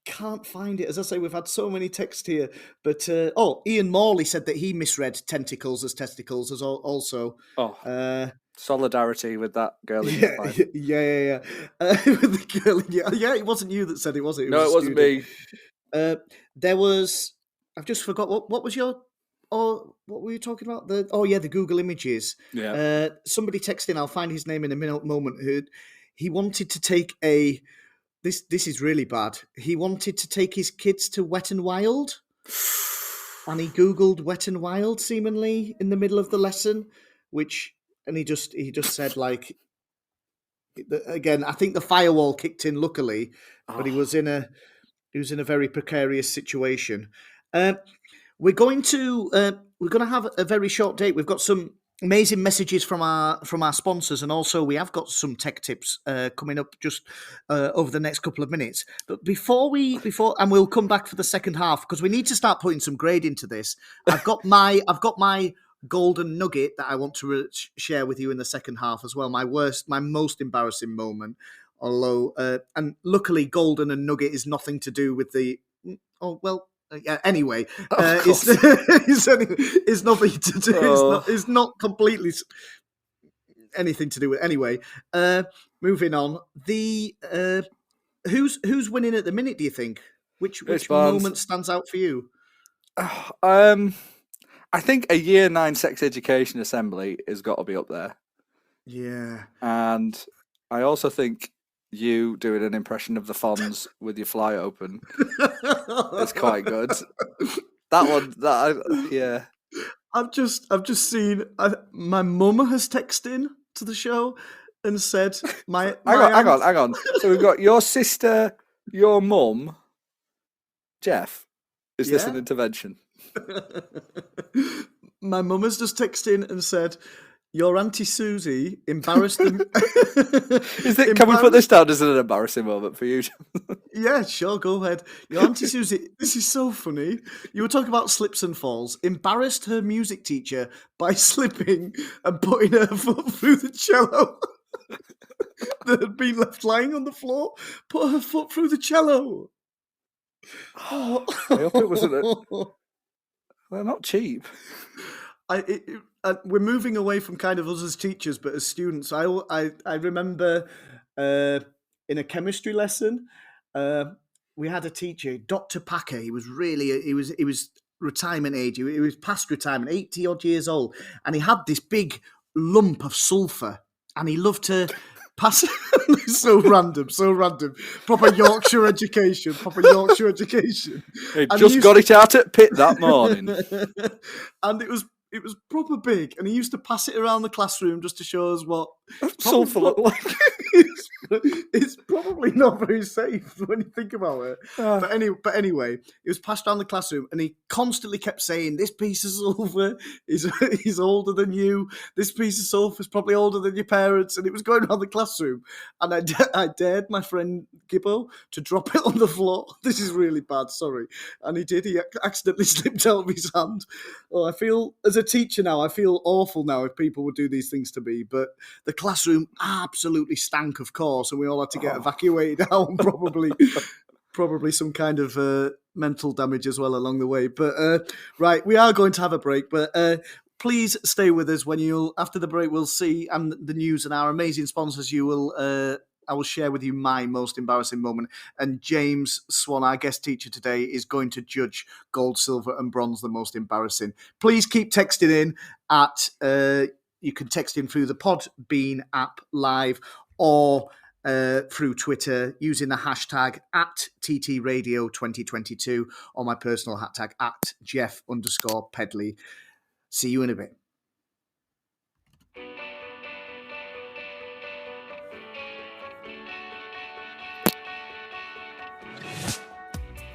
can't find it. As I say, we've had so many texts here. But Ian Morley said that he misread tentacles as testicles as also. Solidarity with that girl in Yeah. With the girl in it wasn't you that said it, was it? No, it wasn't me. There was. I've just forgot what was your. Oh, what were you talking about? The Google Images. Yeah. Somebody texted. I'll find his name in a moment. He wanted to take This is really bad. He wanted to take his kids to Wet and Wild, and he Googled Wet and Wild seemingly in the middle of the lesson, and he just said like, again, I think the firewall kicked in luckily, but he was in a very precarious situation. We're going to have a very short date. We've got some amazing messages from our sponsors, and also we have got some tech tips coming up just over the next couple of minutes. But before and we'll come back for the second half because we need to start putting some grade into this. I've got my golden nugget that I want to share with you in the second half as well. My most embarrassing moment. Although, and luckily, golden and nugget is nothing to do with the. Oh well. Yeah. Anyway, it's nothing to do. It's not completely anything to do with. Anyway, moving on. The who's winning at the minute? Do you think? Which moment stands out for you? I think a year 9 sex education assembly has got to be up there. Yeah, and I also think you doing an impression of the Fonz with your fly open. It's quite good. Yeah. I've just seen my mum has texted in to the show and said hang on. So we've got your sister, your mum, Jeff. Is this an intervention? My mum has just texted in and said, your Auntie Susie embarrassed them. Can we put this down as an embarrassing moment for you? Yeah, sure, go ahead. Your Auntie Susie, this is so funny. You were talking about slips and falls. Embarrassed her music teacher by slipping and putting her foot through the cello that had been left lying on the floor. Put her foot through the cello. Oh. I hope it wasn't they're not cheap. We're moving away from kind of us as teachers, but as students, I remember in a chemistry lesson, we had a teacher, Dr. Packer. He was retirement age. He was past retirement, 80 odd years old, and he had this big lump of sulphur, and he loved to pass. So random. Proper Yorkshire education. He And just got it out at pit that morning. And it was proper big, and he used to pass it around the classroom just to show us what Sulphur looked like. it's probably not very safe when you think about it. But anyway, it was passed around the classroom, and he constantly kept saying, "This piece of sulphur is older than you. This piece of sulphur is probably older than your parents." And it was going around the classroom, and I dared my friend Gibbo to drop it on the floor. This is really bad, sorry. And he did. He accidentally slipped out of his hand. Oh, I feel, as a teacher now, I feel awful now if people would do these things to me. But the classroom absolutely stank, of course, and we all had to get evacuated out, and probably some kind of mental damage as well along the way. But right, we are going to have a break, but please stay with us. After the break, we'll see and the news and our amazing sponsors. I will share with you my most embarrassing moment. And James Swann, our guest teacher today, is going to judge gold, silver, and bronze, the most embarrassing. Please keep texting in at. You can text in through the Podbean app live or through Twitter using the hashtag at TTRadio2022 or my personal hashtag at Jeff_Pedley. See you in a bit.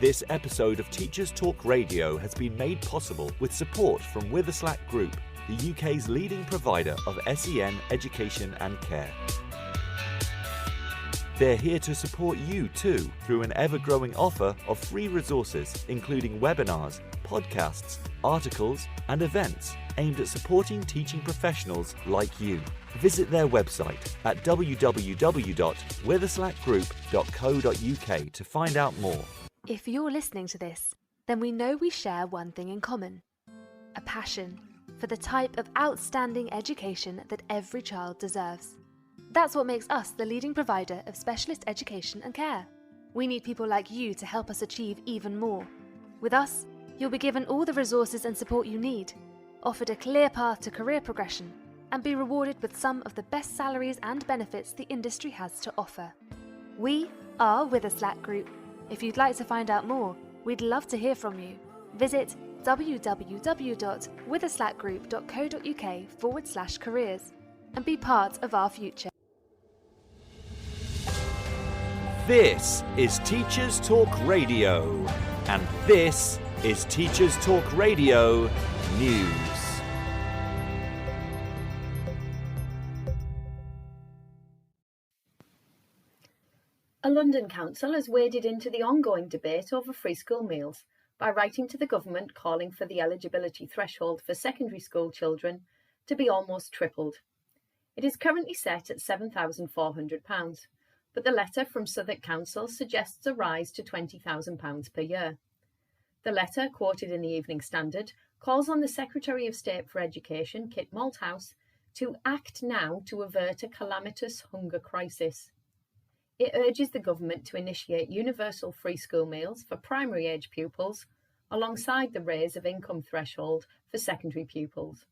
This episode of Teachers Talk Radio has been made possible with support from Witherslack Group, the UK's leading provider of SEN education and care. They're here to support you too through an ever-growing offer of free resources, including webinars, podcasts, articles, and events aimed at supporting teaching professionals like you. Visit their website at www.witherslackgroup.co.uk to find out more. If you're listening to this, then we know we share one thing in common: a passion for the type of outstanding education that every child deserves. That's what makes us the leading provider of specialist education and care. We need people like you to help us achieve even more. With us, you'll be given all the resources and support you need, offered a clear path to career progression, and be rewarded with some of the best salaries and benefits the industry has to offer. We are Witherslack Group. If you'd like to find out more, we'd love to hear from you. Visit www.witherslackgroup.co.uk/careers and be part of our future. This is Teachers Talk Radio, and this is Teachers Talk Radio News. A London council has waded into the ongoing debate over free school meals by writing to the government calling for the eligibility threshold for secondary school children to be almost tripled. It is currently set at £7,400, but the letter from Southwark Council suggests a rise to £20,000 per year. The letter, quoted in the Evening Standard, calls on the Secretary of State for Education, Kit Malthouse, to act now to avert a calamitous hunger crisis. It urges the government to initiate universal free school meals for primary age pupils, alongside the raise of income threshold for secondary pupils.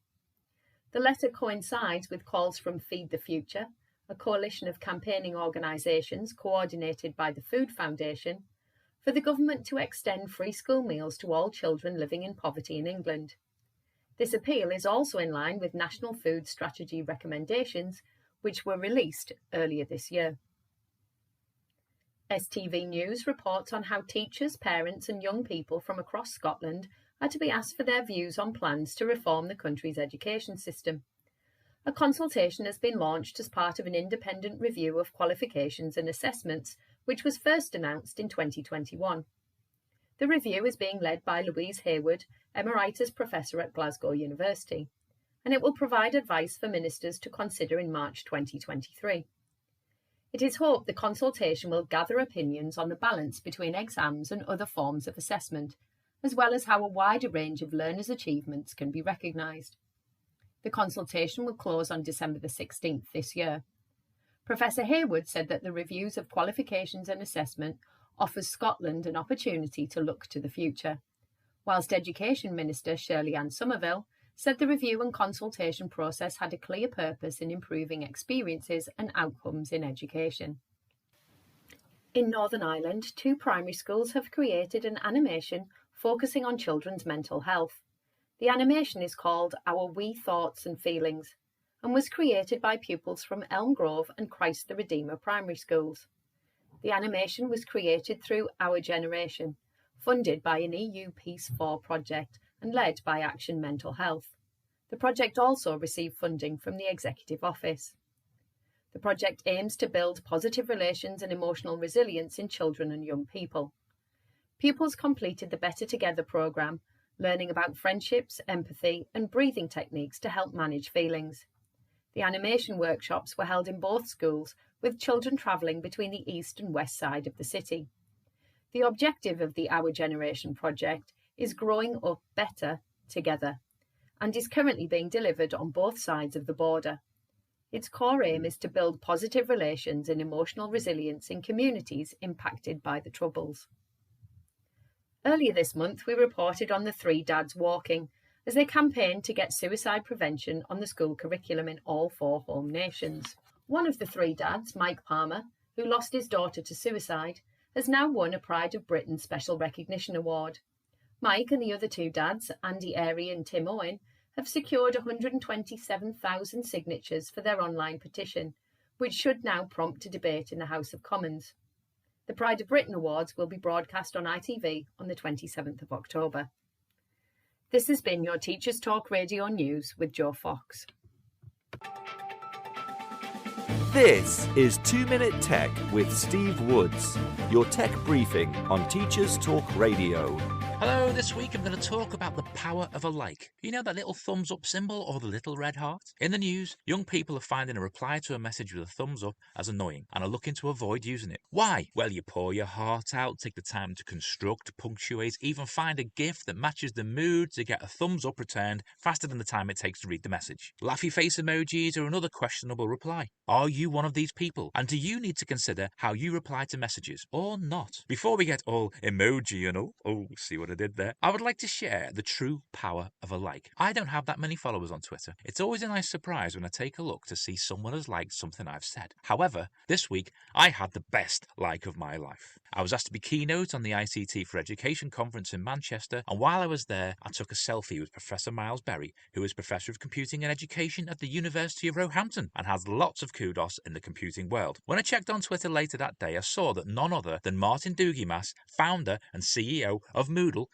The letter coincides with calls from Feed the Future, a coalition of campaigning organisations coordinated by the Food Foundation, for the government to extend free school meals to all children living in poverty in England. This appeal is also in line with National Food Strategy recommendations, which were released earlier this year. STV News reports on how teachers, parents and young people from across Scotland are to be asked for their views on plans to reform the country's education system. A consultation has been launched as part of an independent review of qualifications and assessments, which was first announced in 2021. The review is being led by Louise Hayward, Emeritus Professor at Glasgow University, and it will provide advice for ministers to consider in March 2023. It is hoped the consultation will gather opinions on the balance between exams and other forms of assessment, as well as how a wider range of learners' achievements can be recognised. The consultation will close on December the 16th this year. Professor Hayward said that the reviews of qualifications and assessment offers Scotland an opportunity to look to the future, whilst Education Minister Shirley-Ann Somerville said the review and consultation process had a clear purpose in improving experiences and outcomes in education. In Northern Ireland, 2 primary schools have created an animation focusing on children's mental health. The animation is called Our Wee Thoughts and Feelings and was created by pupils from Elm Grove and Christ the Redeemer primary schools. The animation was created through Our Generation, funded by an EU Peace 4 project and led by Action Mental Health. The project also received funding from the Executive Office. The project aims to build positive relations and emotional resilience in children and young people. Pupils completed the Better Together programme, learning about friendships, empathy and breathing techniques to help manage feelings. The animation workshops were held in both schools, with children travelling between the east and west side of the city. The objective of the Our Generation project is growing up better together and is currently being delivered on both sides of the border. Its core aim is to build positive relations and emotional resilience in communities impacted by the Troubles. Earlier this month, we reported on the 3 dads walking as they campaigned to get suicide prevention on the school curriculum in all 4 home nations. One of the 3 dads, Mike Palmer, who lost his daughter to suicide, has now won a Pride of Britain Special Recognition Award. Mike and the other 2 dads, Andy Airy and Tim Owen, have secured 127,000 signatures for their online petition, which should now prompt a debate in the House of Commons. The Pride of Britain Awards will be broadcast on ITV on the 27th of October. This has been your Teachers Talk Radio News with Joe Fox. This is 2 Minute Tech with Steve Woods, your tech briefing on Teachers Talk Radio. Hello, this week I'm going to talk about the power of a like. You know that little thumbs up symbol or the little red heart? In the news, young people are finding a reply to a message with a thumbs up as annoying and are looking to avoid using it. Why? Well, you pour your heart out, take the time to construct, punctuate, even find a GIF that matches the mood to get a thumbs up returned faster than the time it takes to read the message. Laughy face emojis are another questionable reply. Are you one of these people? And do you need to consider how you reply to messages or not? Before we get all emoji and all, see what I did there? I would like to share the true power of a like. I don't have that many followers on Twitter. It's always a nice surprise when I take a look to see someone has liked something I've said. However, this week I had the best like of my life. I was asked to be keynote on the ICT for Education conference in Manchester, and while I was there, I took a selfie with Professor Miles Berry, who is Professor of Computing and Education at the University of Roehampton and has lots of kudos in the computing world. When I checked on Twitter later that day, I saw that none other than Martin Dougimas, founder and CEO of Moodle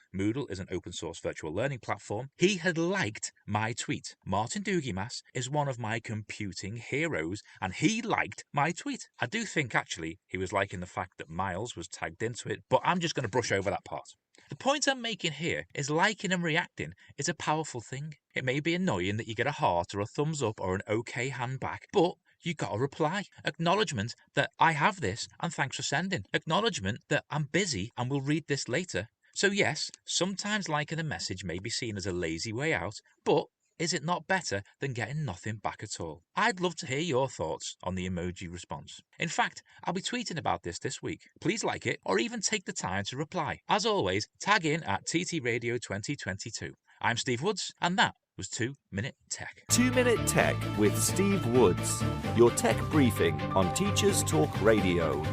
is an open source virtual learning platform, he had liked my tweet. Martin Dougimas is one of my computing heroes, and he liked my tweet. I do think actually he was liking the fact that Miles was tagged into it, but I'm just going to brush over that part. The point I'm making here is liking and reacting is a powerful thing. It may be annoying that you get a heart or a thumbs up or an okay hand back, but you got a reply. Acknowledgement that I have this and thanks for sending. Acknowledgement that I'm busy and will read this later. So yes, sometimes liking a message may be seen as a lazy way out, but is it not better than getting nothing back at all? I'd love to hear your thoughts on the emoji response. In fact, I'll be tweeting about this week. Please like it or even take the time to reply. As always, tag in at TT Radio 2022. I'm Steve Woods, and that was 2 Minute Tech. 2 Minute Tech with Steve Woods, your tech briefing on Teachers Talk Radio.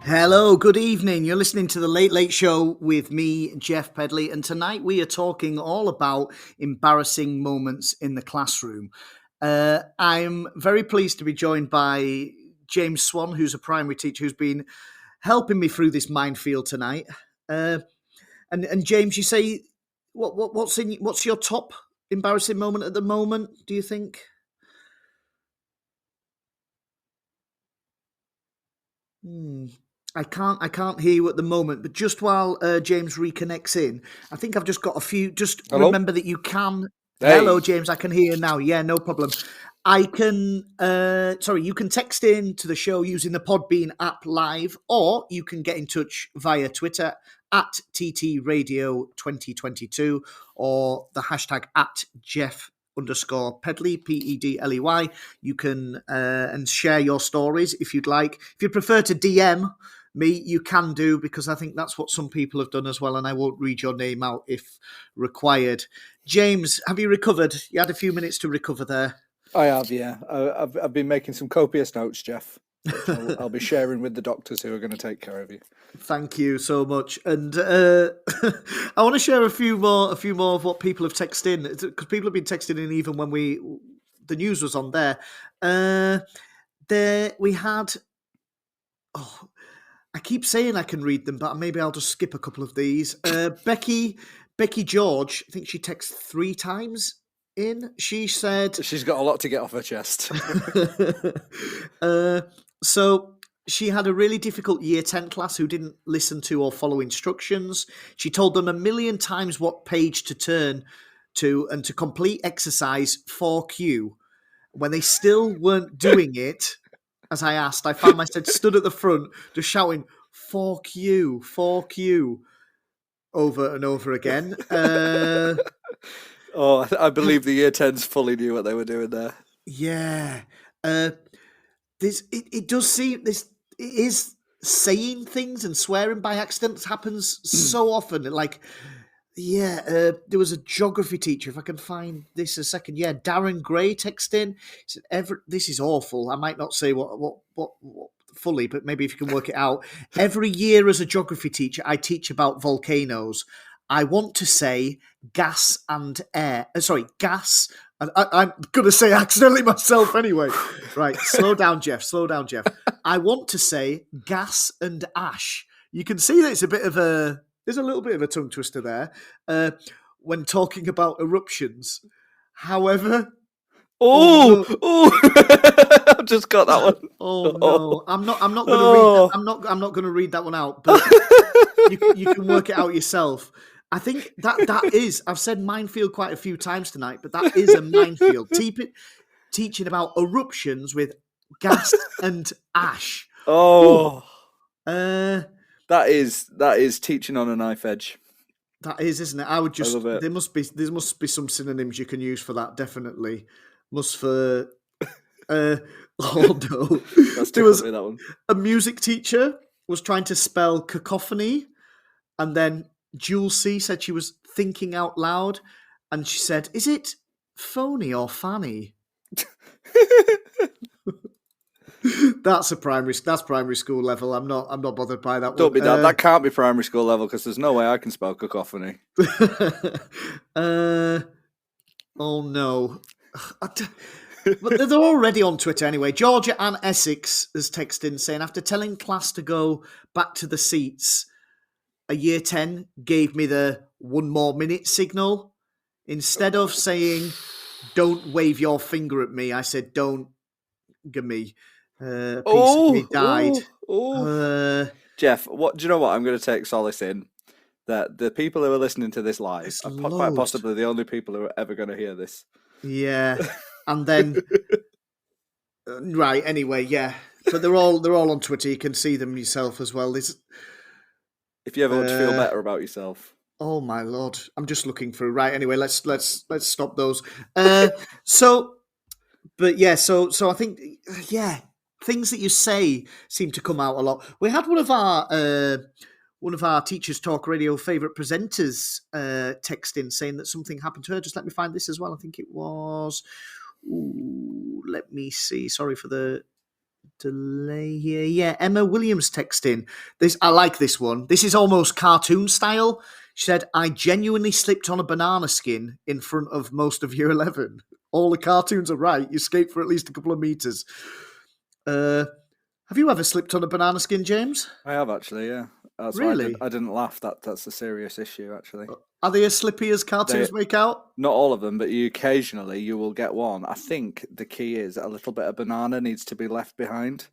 Hello, good evening. You're listening to The Late Late Show with me, Jeff Pedley, and tonight we are talking all about embarrassing moments in the classroom. I'm very pleased to be joined by James Swann, who's a primary teacher who's been helping me through this minefield tonight. And James, you say, what's your top embarrassing moment at the moment, do you think? I can't hear you at the moment, but just while James reconnects in, I think I've just got a few. Just Hello? remember that you can. Hello, Hey. James. I can hear you now. Yeah, no problem. I can. You can text in to the show using the Podbean app live, or you can get in touch via Twitter at TT Radio 2022 or the hashtag at Jeff_Pedley, Pedley. You can and share your stories if you'd like. If you prefer to DM me, you can do, because I think that's what some people have done as well, and I won't read your name out if required. James, have you recovered? You had a few minutes to recover there. I have, yeah. I've been making some copious notes, Jeff, which I'll be sharing with the doctors who are going to take care of you. Thank you so much. And I want to share a few more of what people have texted in, because people have been texting in even when the news was on there. We had. Oh, I keep saying I can read them, but maybe I'll just skip a couple of these. Becky George, I think she texted 3 times in. She said She's got a lot to get off her chest. So she had a really difficult year 10 class who didn't listen to or follow instructions. She told them a million times what page to turn to and to complete exercise 4Q. When they still weren't doing it, as I asked, I found myself stood at the front just shouting 4Q, 4Q over and over again. I believe the year 10s fully knew what they were doing there. Yeah. It does seem this. It is saying things and swearing by accident happens so often. There was a geography teacher. If I can find this a second, Darren Gray texted in. He said, "This is awful. I might not say what fully, but maybe if you can work it out. Every year as a geography teacher, I teach about volcanoes. I want to say gas and air. Gas. And I'm going to say accidentally myself anyway. Right, slow down, Jeff. I want to say gas and ash. You can see that there's a little bit of a tongue twister there when talking about eruptions. However... I've just got that one. Oh no! I'm not going to read. I'm not going to read that one out. But you can work it out yourself. I think that is. I've said minefield quite a few times tonight, but that is a minefield. Teaching about eruptions with gas and ash. Oh, that that is teaching on a knife edge. That is, isn't it? I would just. I love it. There must be some synonyms you can use for that. Definitely. Oh no! There was that one. A music teacher was trying to spell cacophony, and then Jules C said she was thinking out loud, and she said, "Is it phony or fanny?" That's primary school level. I'm not bothered by that. Don't be that. That can't be primary school level because there's no way I can spell cacophony. Oh no. But they're already on Twitter anyway. Georgia Ann Essex has texted in saying, after telling class to go back to the seats, a year 10 gave me the 1 more minute signal. Instead of saying, don't wave your finger at me, I said, don't give me. A piece of me died. Jeff, do you know what? I'm going to take solace in that the people who are listening to this live are quite possibly the only people who are ever going to hear this. Yeah. And then, right, anyway, yeah. But they're all on Twitter. You can see them yourself as well. If you ever want to feel better about yourself. Oh my Lord. I'm just looking for, right, anyway, let's stop those. So I think, things that you say seem to come out a lot. We had one of our Teachers Talk Radio favourite presenters text in saying that something happened to her. Just let me find this as well. I think it was... let me see. Sorry for the delay here. Yeah, Emma Williams text in. I like this one. This is almost cartoon style. She said, I genuinely slipped on a banana skin in front of most of year 11. All the cartoons are right. You escaped for at least a couple of meters. Have you ever slipped on a banana skin, James? I have actually, yeah. That's really? I didn't laugh. That's a serious issue, actually. Are they as slippy as cartoons make out? Not all of them, but occasionally you will get one. I think the key is a little bit of banana needs to be left behind,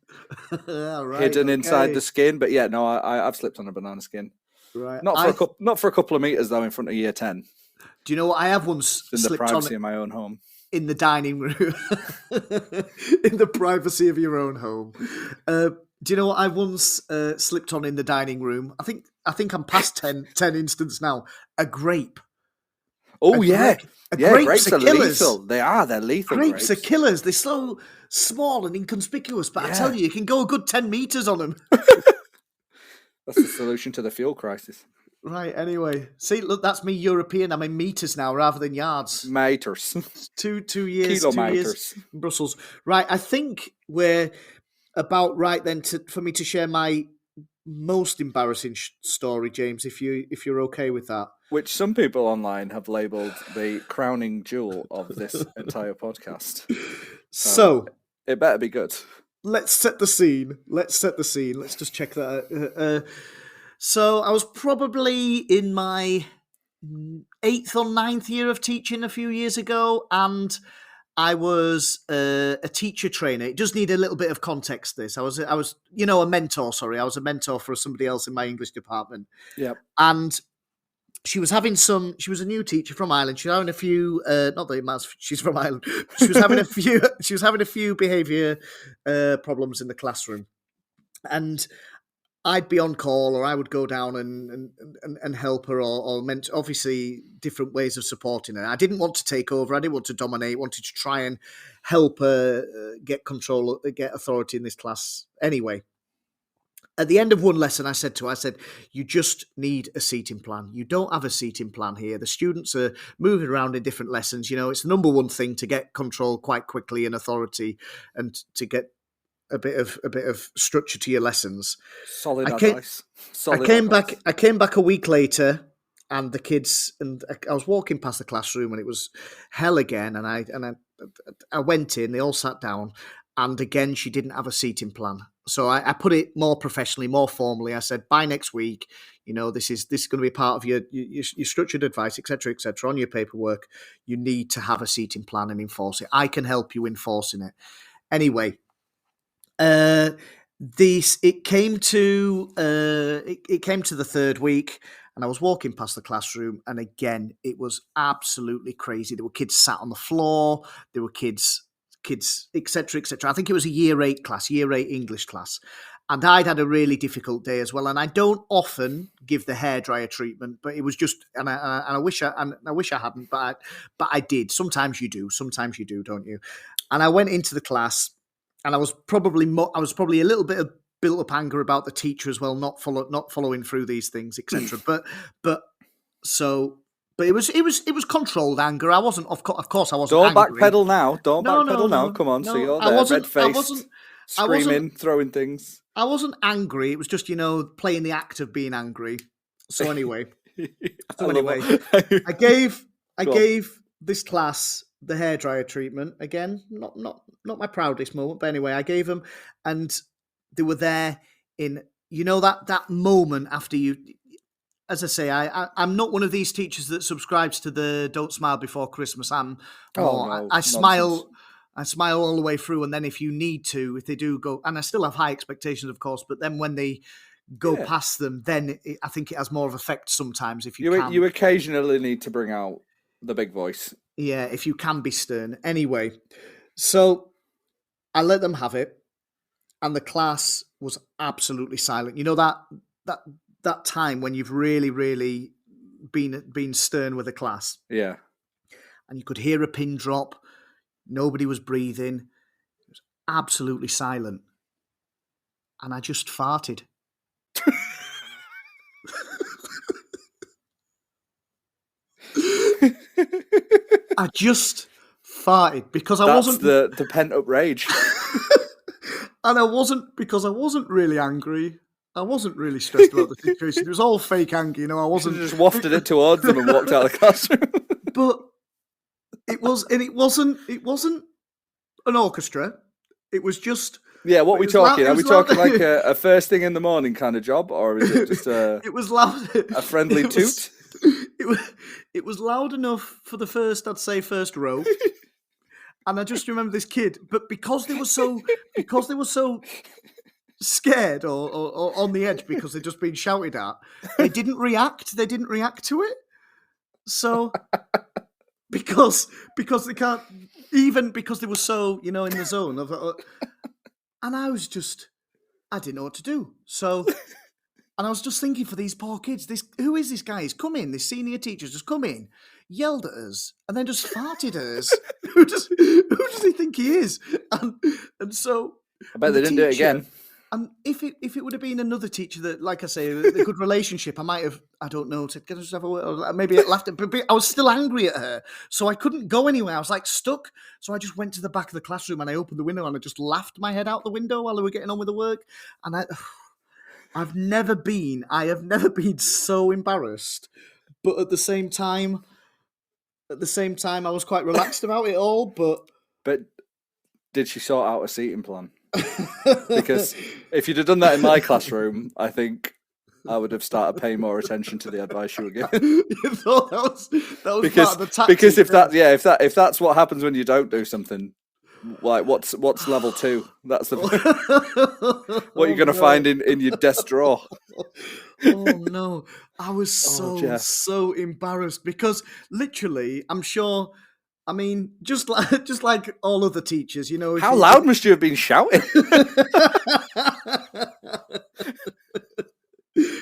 hidden inside the skin. But yeah, no, I've slipped on a banana skin. Right. Not for a couple of meters though, in front of year 10. Do you know what I have once In the slipped on privacy of my own home. in the dining room? In the privacy of your own home. Do you know what I once slipped on in the dining room? I think I'm past 10 instants now. A grape. Oh, yeah. Grapes Grapes are are killers. lethal. They're lethal. Grapes are killers. They're so small and inconspicuous, but I tell you can go a good 10 meters on them. That's the solution to the fuel crisis. Right, anyway. See, look, that's me European. I'm in meters now rather than yards. Meters. 2 years, Kilometers. 2 years in Brussels. Right, I think we're about right then for me to share my most embarrassing story, James, if you're okay with that. Which some people online have labelled the crowning jewel of this entire podcast. So it better be good. Let's set the scene. Let's just check that. So I was probably in my 8th or 9th year of teaching a few years ago, and I was a teacher trainer. It does need a little bit of context. This I was a mentor. Sorry, I was a mentor for somebody else in my English department. Yep. And she was having she was a new teacher from Ireland. She was having a few, not that it matters, she's from Ireland. She was having a few behaviour problems in the classroom. And I'd be on call, or I would go down and help her, or meant obviously different ways of supporting her. I didn't want to take over. I didn't want to dominate. Wanted to try and help her get control, get authority in this class. Anyway, at the end of one lesson, I said to her, you just need a seating plan. You don't have a seating plan here. The students are moving around in different lessons. It's the number one thing to get control quite quickly and authority, and to get a bit of structure to your lessons. Solid advice. I came back a week later, and the kids, and I was walking past the classroom, and it was hell again. And I went in. They all sat down, and again she didn't have a seating plan. So I put it more professionally, more formally. I said, by next week, this is going to be part of your structured advice, etc., on your paperwork. You need to have a seating plan and enforce it. I can help you enforcing it. Anyway. It came to the third week, and I was walking past the classroom, and again it was absolutely crazy. There were kids sat on the floor. There were kids, etc. I think it was a year 8 English class, and I'd had a really difficult day as well. And I don't often give the hairdryer treatment, but it was just, and I wish I hadn't, but I did. Sometimes you do, don't you? And I went into the class. And I was probably a little bit of built up anger about the teacher as well, not following through these things, etc. but it was controlled anger. I wasn't, of course, I wasn't. Don't angry. backpedal now. Don't backpedal now. Come on, so you're there, red-faced, screaming, throwing things. I wasn't angry. It was just playing the act of being angry. So anyway, I gave this class the hairdryer treatment again. Not my proudest moment, but anyway, I gave them, and they were there in that moment after you. As I say, I'm not one of these teachers that subscribes to the "Don't smile before Christmas." I smile. I smile all the way through, and then if they do go, and I still have high expectations, of course, but then when they go past them, then I think it has more of effect sometimes. If you occasionally need to bring out the big voice. Yeah, if you can be stern. Anyway, so I let them have it, and the class was absolutely silent. That time when you've really, really been stern with a class. Yeah. And you could hear a pin drop. Nobody was breathing. It was absolutely silent. And I just farted. I just farted because I wasn't the pent up rage. And I wasn't really angry. I wasn't really stressed about the situation. It was all fake anger, I wasn't. You just wafted it towards them and walked out of the classroom. But it wasn't an orchestra. It was just. Yeah, what are we talking? Are we talking like a first thing in the morning kind of job, or is it just it was loud. A friendly toot? It was loud enough for the first row. And I just remember this kid, but because they were so scared or on the edge because they'd just been shouted at, they didn't react to it. So because they can't, even because they were so, in the zone of, and I didn't know what to do. So, and I was just thinking for these poor kids, who is this guy? He's come in, this senior teacher's just come in, yelled at us, and then just farted at us. who does he think he is? And so I bet they didn't do it again. And if it would have been another teacher that, like I say, a good relationship, I might have, I don't know, said, "Can I just have a word?" Or maybe I laughed at, but I was still angry at her, so I couldn't go anywhere. I was like stuck. So I just went to the back of the classroom and I opened the window and I just laughed my head out the window while they were getting on with the work. And I have never been so embarrassed, but at the same time, I was quite relaxed about it all. But did she sort out a seating plan? Because if you'd have done that in my classroom, I think I would have started paying more attention to the advice you were giving. You thought that was because, part of the tactic. Because if that's what happens when you don't do something, like what's level 2? That's what you're going to find in your desk drawer. Oh no! I was so embarrassed because literally, I'm sure. I mean, just like all other teachers, How loud must you have been shouting?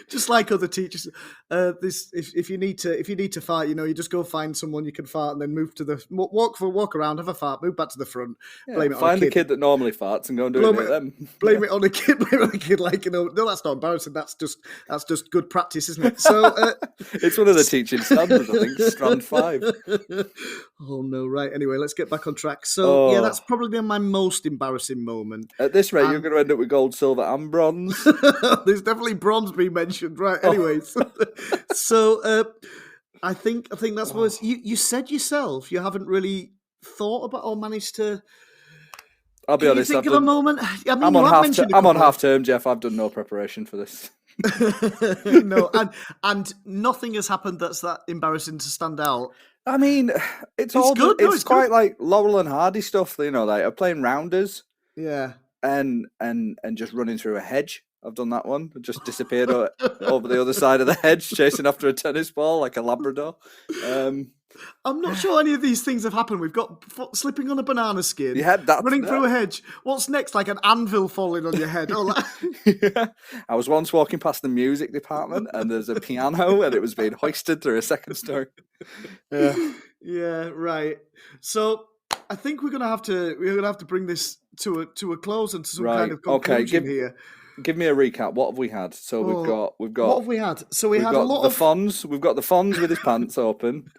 Just like other teachers, if you need to fart, you just go find someone you can fart and then move to the walk around, have a fart, move back to the front, blame it on find a the kid that normally farts and go and do it with them. Blame it on a kid. Blame it on a kid. Like no, that's not embarrassing. That's just good practice, isn't it? So it's one of the teaching standards, I think. Strand 5. Oh no! Right. Anyway, let's get back on track. So yeah, that's probably been my most embarrassing moment. At this rate, you're going to end up with gold, silver, and bronze. There's definitely bronze being mentioned, right? Anyways, so I think that's what you said yourself. You haven't really thought about or managed to. I'll be honest. Think of a moment. I mean, I'm on half term, Jeff. I've done no preparation for this. No, and nothing has happened that's that embarrassing to stand out. I mean, it's all good. It's quite good. Like Laurel and Hardy stuff, like playing rounders. Yeah. And just running through a hedge. I've done that one. I just disappeared over the other side of the hedge, chasing after a tennis ball like a Labrador. I'm not sure any of these things have happened. We've got slipping on a banana skin, running through a hedge. What's next? Like an anvil falling on your head? Yeah. I was once walking past the music department and there's a piano and it was being hoisted through a second story. Yeah, right. So I think we're gonna have to bring this to a close and to some kind of conclusion here. Give me a recap. What have we had? So we've got. What have we had? So we had a lot of Fonz. We've got the Fonz with his pants open.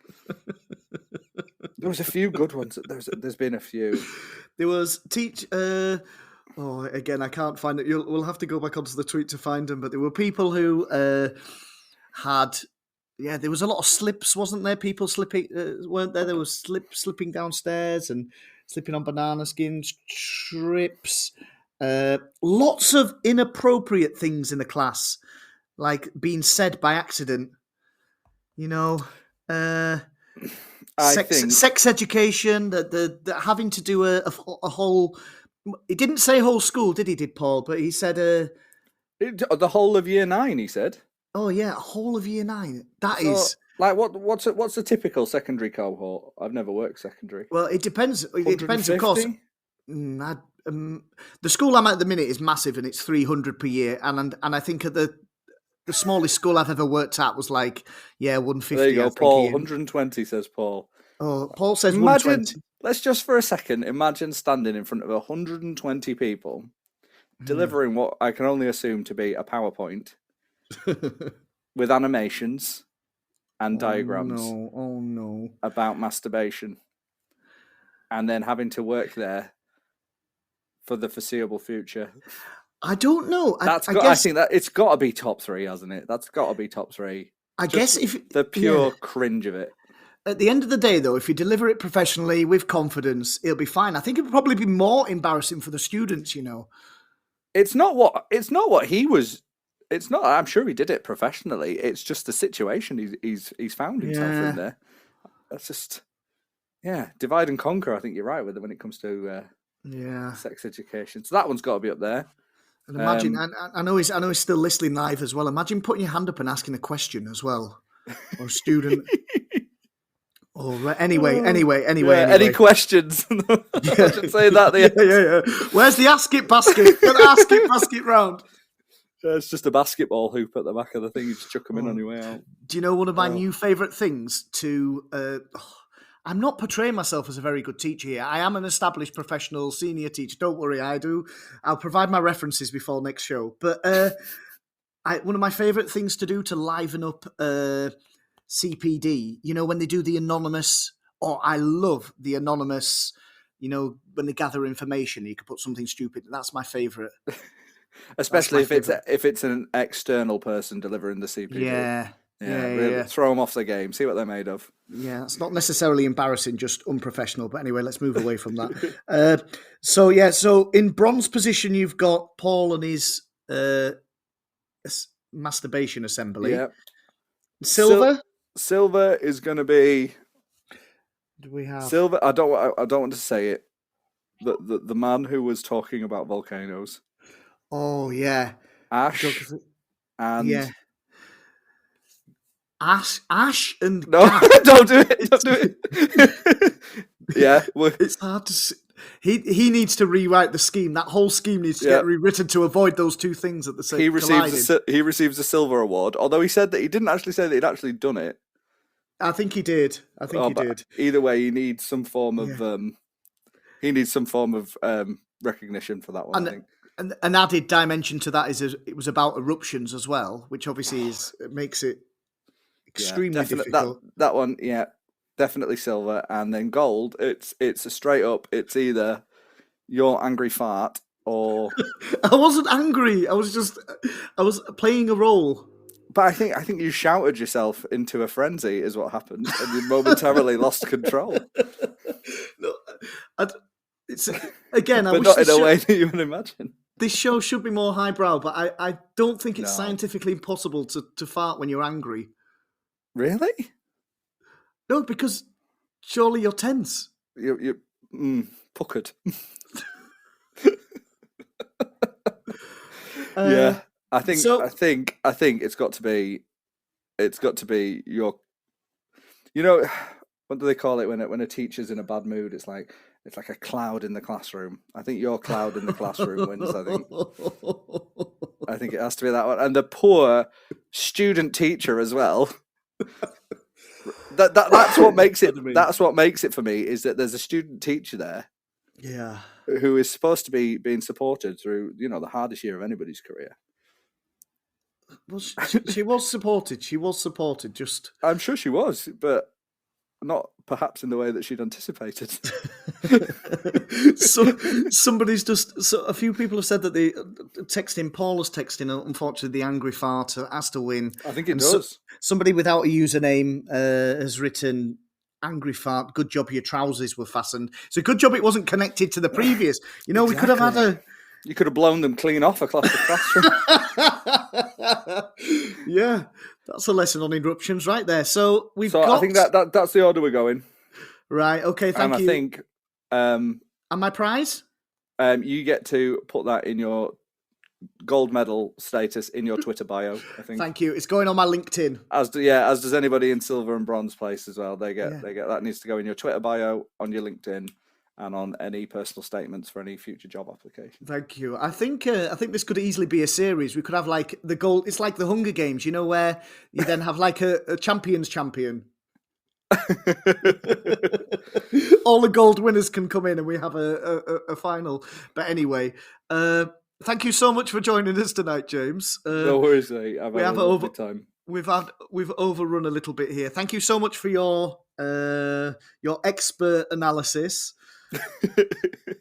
There was a few good ones. There's been a few. There was again, I can't find it. We'll have to go back onto the tweet to find them. But there were people who had. Yeah, there was a lot of slips, wasn't there? People slipping, weren't there? There was slipping downstairs and slipping on banana skins, trips. Lots of inappropriate things in the class, like being said by accident. Sex education. The having to do a whole. He didn't say whole school, did he? Did Paul? But he said the whole of year 9. He said. Oh yeah, a whole of year 9. That is like what's a typical secondary cohort? I've never worked secondary. Well, it depends. It depends, of course. The school I'm at the minute is massive, and it's 300 per year. And I think at the smallest school I've ever worked at was 150. There you go, Paul. 120 says Paul. Oh, Paul says 120. Let's just for a second imagine standing in front of 120 people, delivering what I can only assume to be a PowerPoint. With animations and diagrams about masturbation, and then having to work there for the foreseeable future. I don't know. I think that it's got to be top 3, hasn't it? That's got to be top 3. I guess if the pure cringe of it. At the end of the day, though, if you deliver it professionally with confidence, it'll be fine. I think it'll probably be more embarrassing for the students. It's not what he was. It's not. I'm sure he did it professionally. It's just the situation he's found himself in there. That's just, divide and conquer. I think you're right with it when it comes to sex education. So that one's got to be up there. And imagine, I know he's still listening live as well. Imagine putting your hand up and asking a question as well, or a student. Oh, right. Anyway. Any questions? I should say that. Yeah. Where's the ask it basket? Get the ask it basket round. It's just a basketball hoop at the back of the thing. You just chuck them in on your way out. Do you know one of my new favourite things to... I'm not portraying myself as a very good teacher here. I am an established professional senior teacher. Don't worry, I'll provide my references before next show. But one of my favourite things to do to liven up CPD, when they do the anonymous... I love the anonymous, when they gather information, you could put something stupid. That's my favourite. Especially if it's an external person delivering the CPD. Yeah. Throw them off the game. See what they're made of. Yeah, it's not necessarily embarrassing, just unprofessional. But anyway, let's move away from that. So in bronze position, you've got Paul and his masturbation assembly. Yeah. Silver. Silver is going to be. Do we have Silver? I don't want to say it. The man who was talking about volcanoes. Oh yeah, Ash and Ash and no, don't do it. Yeah, it's hard to see. He needs to rewrite the scheme. That whole scheme needs to get rewritten to avoid those two things at the same time. He receives a silver award, although he said that he didn't actually say that he'd actually done it. I think he did. He did. Either way, he needs some form of recognition for that one. I think. And an added dimension to that is it was about eruptions as well, which obviously makes it extremely difficult. That one, definitely silver. And then gold, it's a straight up. It's either your angry fart or I wasn't angry. I was playing a role. But I think you shouted yourself into a frenzy is what happened, and you momentarily lost control. No, it's again, but not in a way that you would imagine. This show should be more highbrow, but I don't think it's scientifically impossible to fart when you're angry. Really? No, because surely you're tense. You're puckered. Yeah, I think it's got to be your. What do they call it when a teacher's in a bad mood? It's like a cloud in the classroom. I think your cloud in the classroom wins. I think it has to be that one. And the poor student teacher as well. That's what makes it. That's what makes it for me is that there's a student teacher there. Yeah. Who is supposed to be being supported through the hardest year of anybody's career. Well, she was supported. She was supported. Just I'm sure she was, but not perhaps in the way that she'd anticipated. So a few people have said that the Paula's texting, unfortunately, the angry fart has to win. I think it does. Somebody without a username has written angry fart. Good job your trousers were fastened. So good job it wasn't connected to the previous. We could have had You could have blown them clean off across the classroom. Yeah, that's a lesson on interruptions right there. So I think that's the order we're going. Right. Okay. Thank you. And I think. And my prize? You get to put that in your gold medal status in your Twitter bio. I think. Thank you. It's going on my LinkedIn. As does anybody in silver and bronze place as well. They get that needs to go in your Twitter bio, on your LinkedIn, and on any personal statements for any future job application. Thank you. I think this could easily be a series. We could have like the gold. It's like the Hunger Games, where you then have like a champion. All the gold winners can come in, and we have a final. But anyway, thank you so much for joining us tonight, James. No worries, mate. I've had a lovely time. We've overrun a little bit here. Thank you so much for your expert analysis.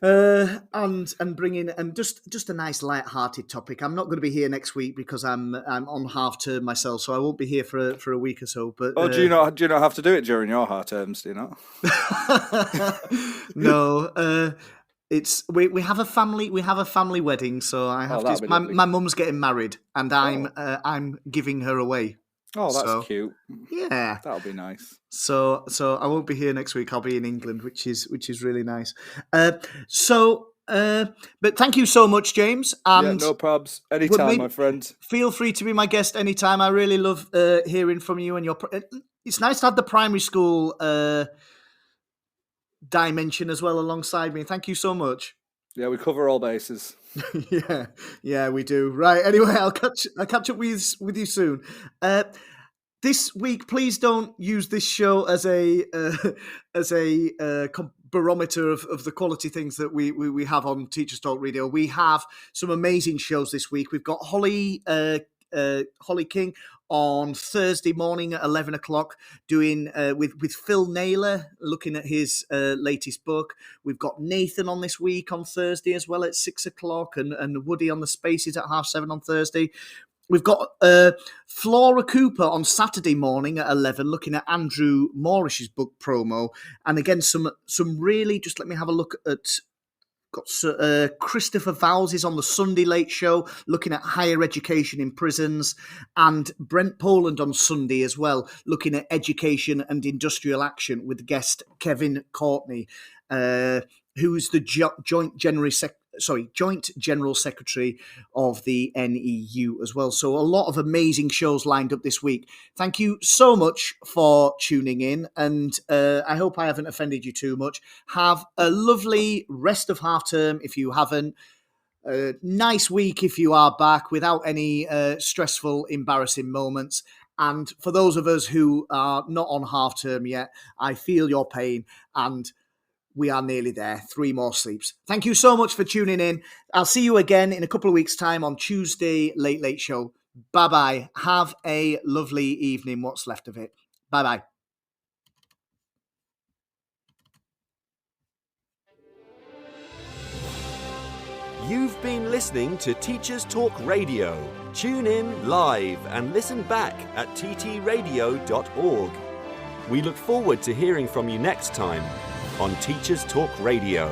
And bring in just a nice light-hearted topic. I'm not going to be here next week because I'm on half term myself, so I won't be here for a week or so. But do you not have to do it during your half terms? Do you not? No, it's we have a family wedding, so I have to. My mum's getting married, and I'm giving her away. Oh, that's cute. Yeah, that'll be nice. So I won't be here next week. I'll be in England, which is really nice. But thank you so much, James. And no probs. Anytime, my friend. Feel free to be my guest anytime. I really love hearing from you and it's nice to have the primary school dimension as well alongside me. Thank you so much. Yeah, we cover all bases. yeah, we do. Right. Anyway, I'll catch up with you soon. This week, please don't use this show as a barometer of the quality things that we have on Teachers Talk Radio. We have some amazing shows this week. We've got Holly King on Thursday morning at 11 o'clock doing with Phil Naylor, looking at his latest book. We've got Nathan on this week on Thursday as well at 6 o'clock, and Woody on the Spaces at 7:30 on Thursday. We've got Flora Cooper on Saturday morning at 11, looking at Andrew Morrish's book promo. And again, some really, just let me have a look at, got Christopher Vowles is on the Sunday Late Show, looking at higher education in prisons. And Brent Poland on Sunday as well, looking at education and industrial action with guest Kevin Courtney, who's the Joint General Secretary of the NEU as well. So a lot of amazing shows lined up this week. Thank you so much for tuning in, and I hope I haven't offended you too much. Have a lovely rest of half term if you haven't. A nice week if you are back without any stressful, embarrassing moments. And for those of us who are not on half term yet, I feel your pain, and we are nearly there. 3 more sleeps. Thank you so much for tuning in. I'll see you again in a couple of weeks' time on Tuesday Late Show. Bye-bye. Have a lovely evening, what's left of it. Bye-bye. You've been listening to Teachers Talk Radio. Tune in live and listen back at ttradio.org. We look forward to hearing from you next time on Teachers Talk Radio.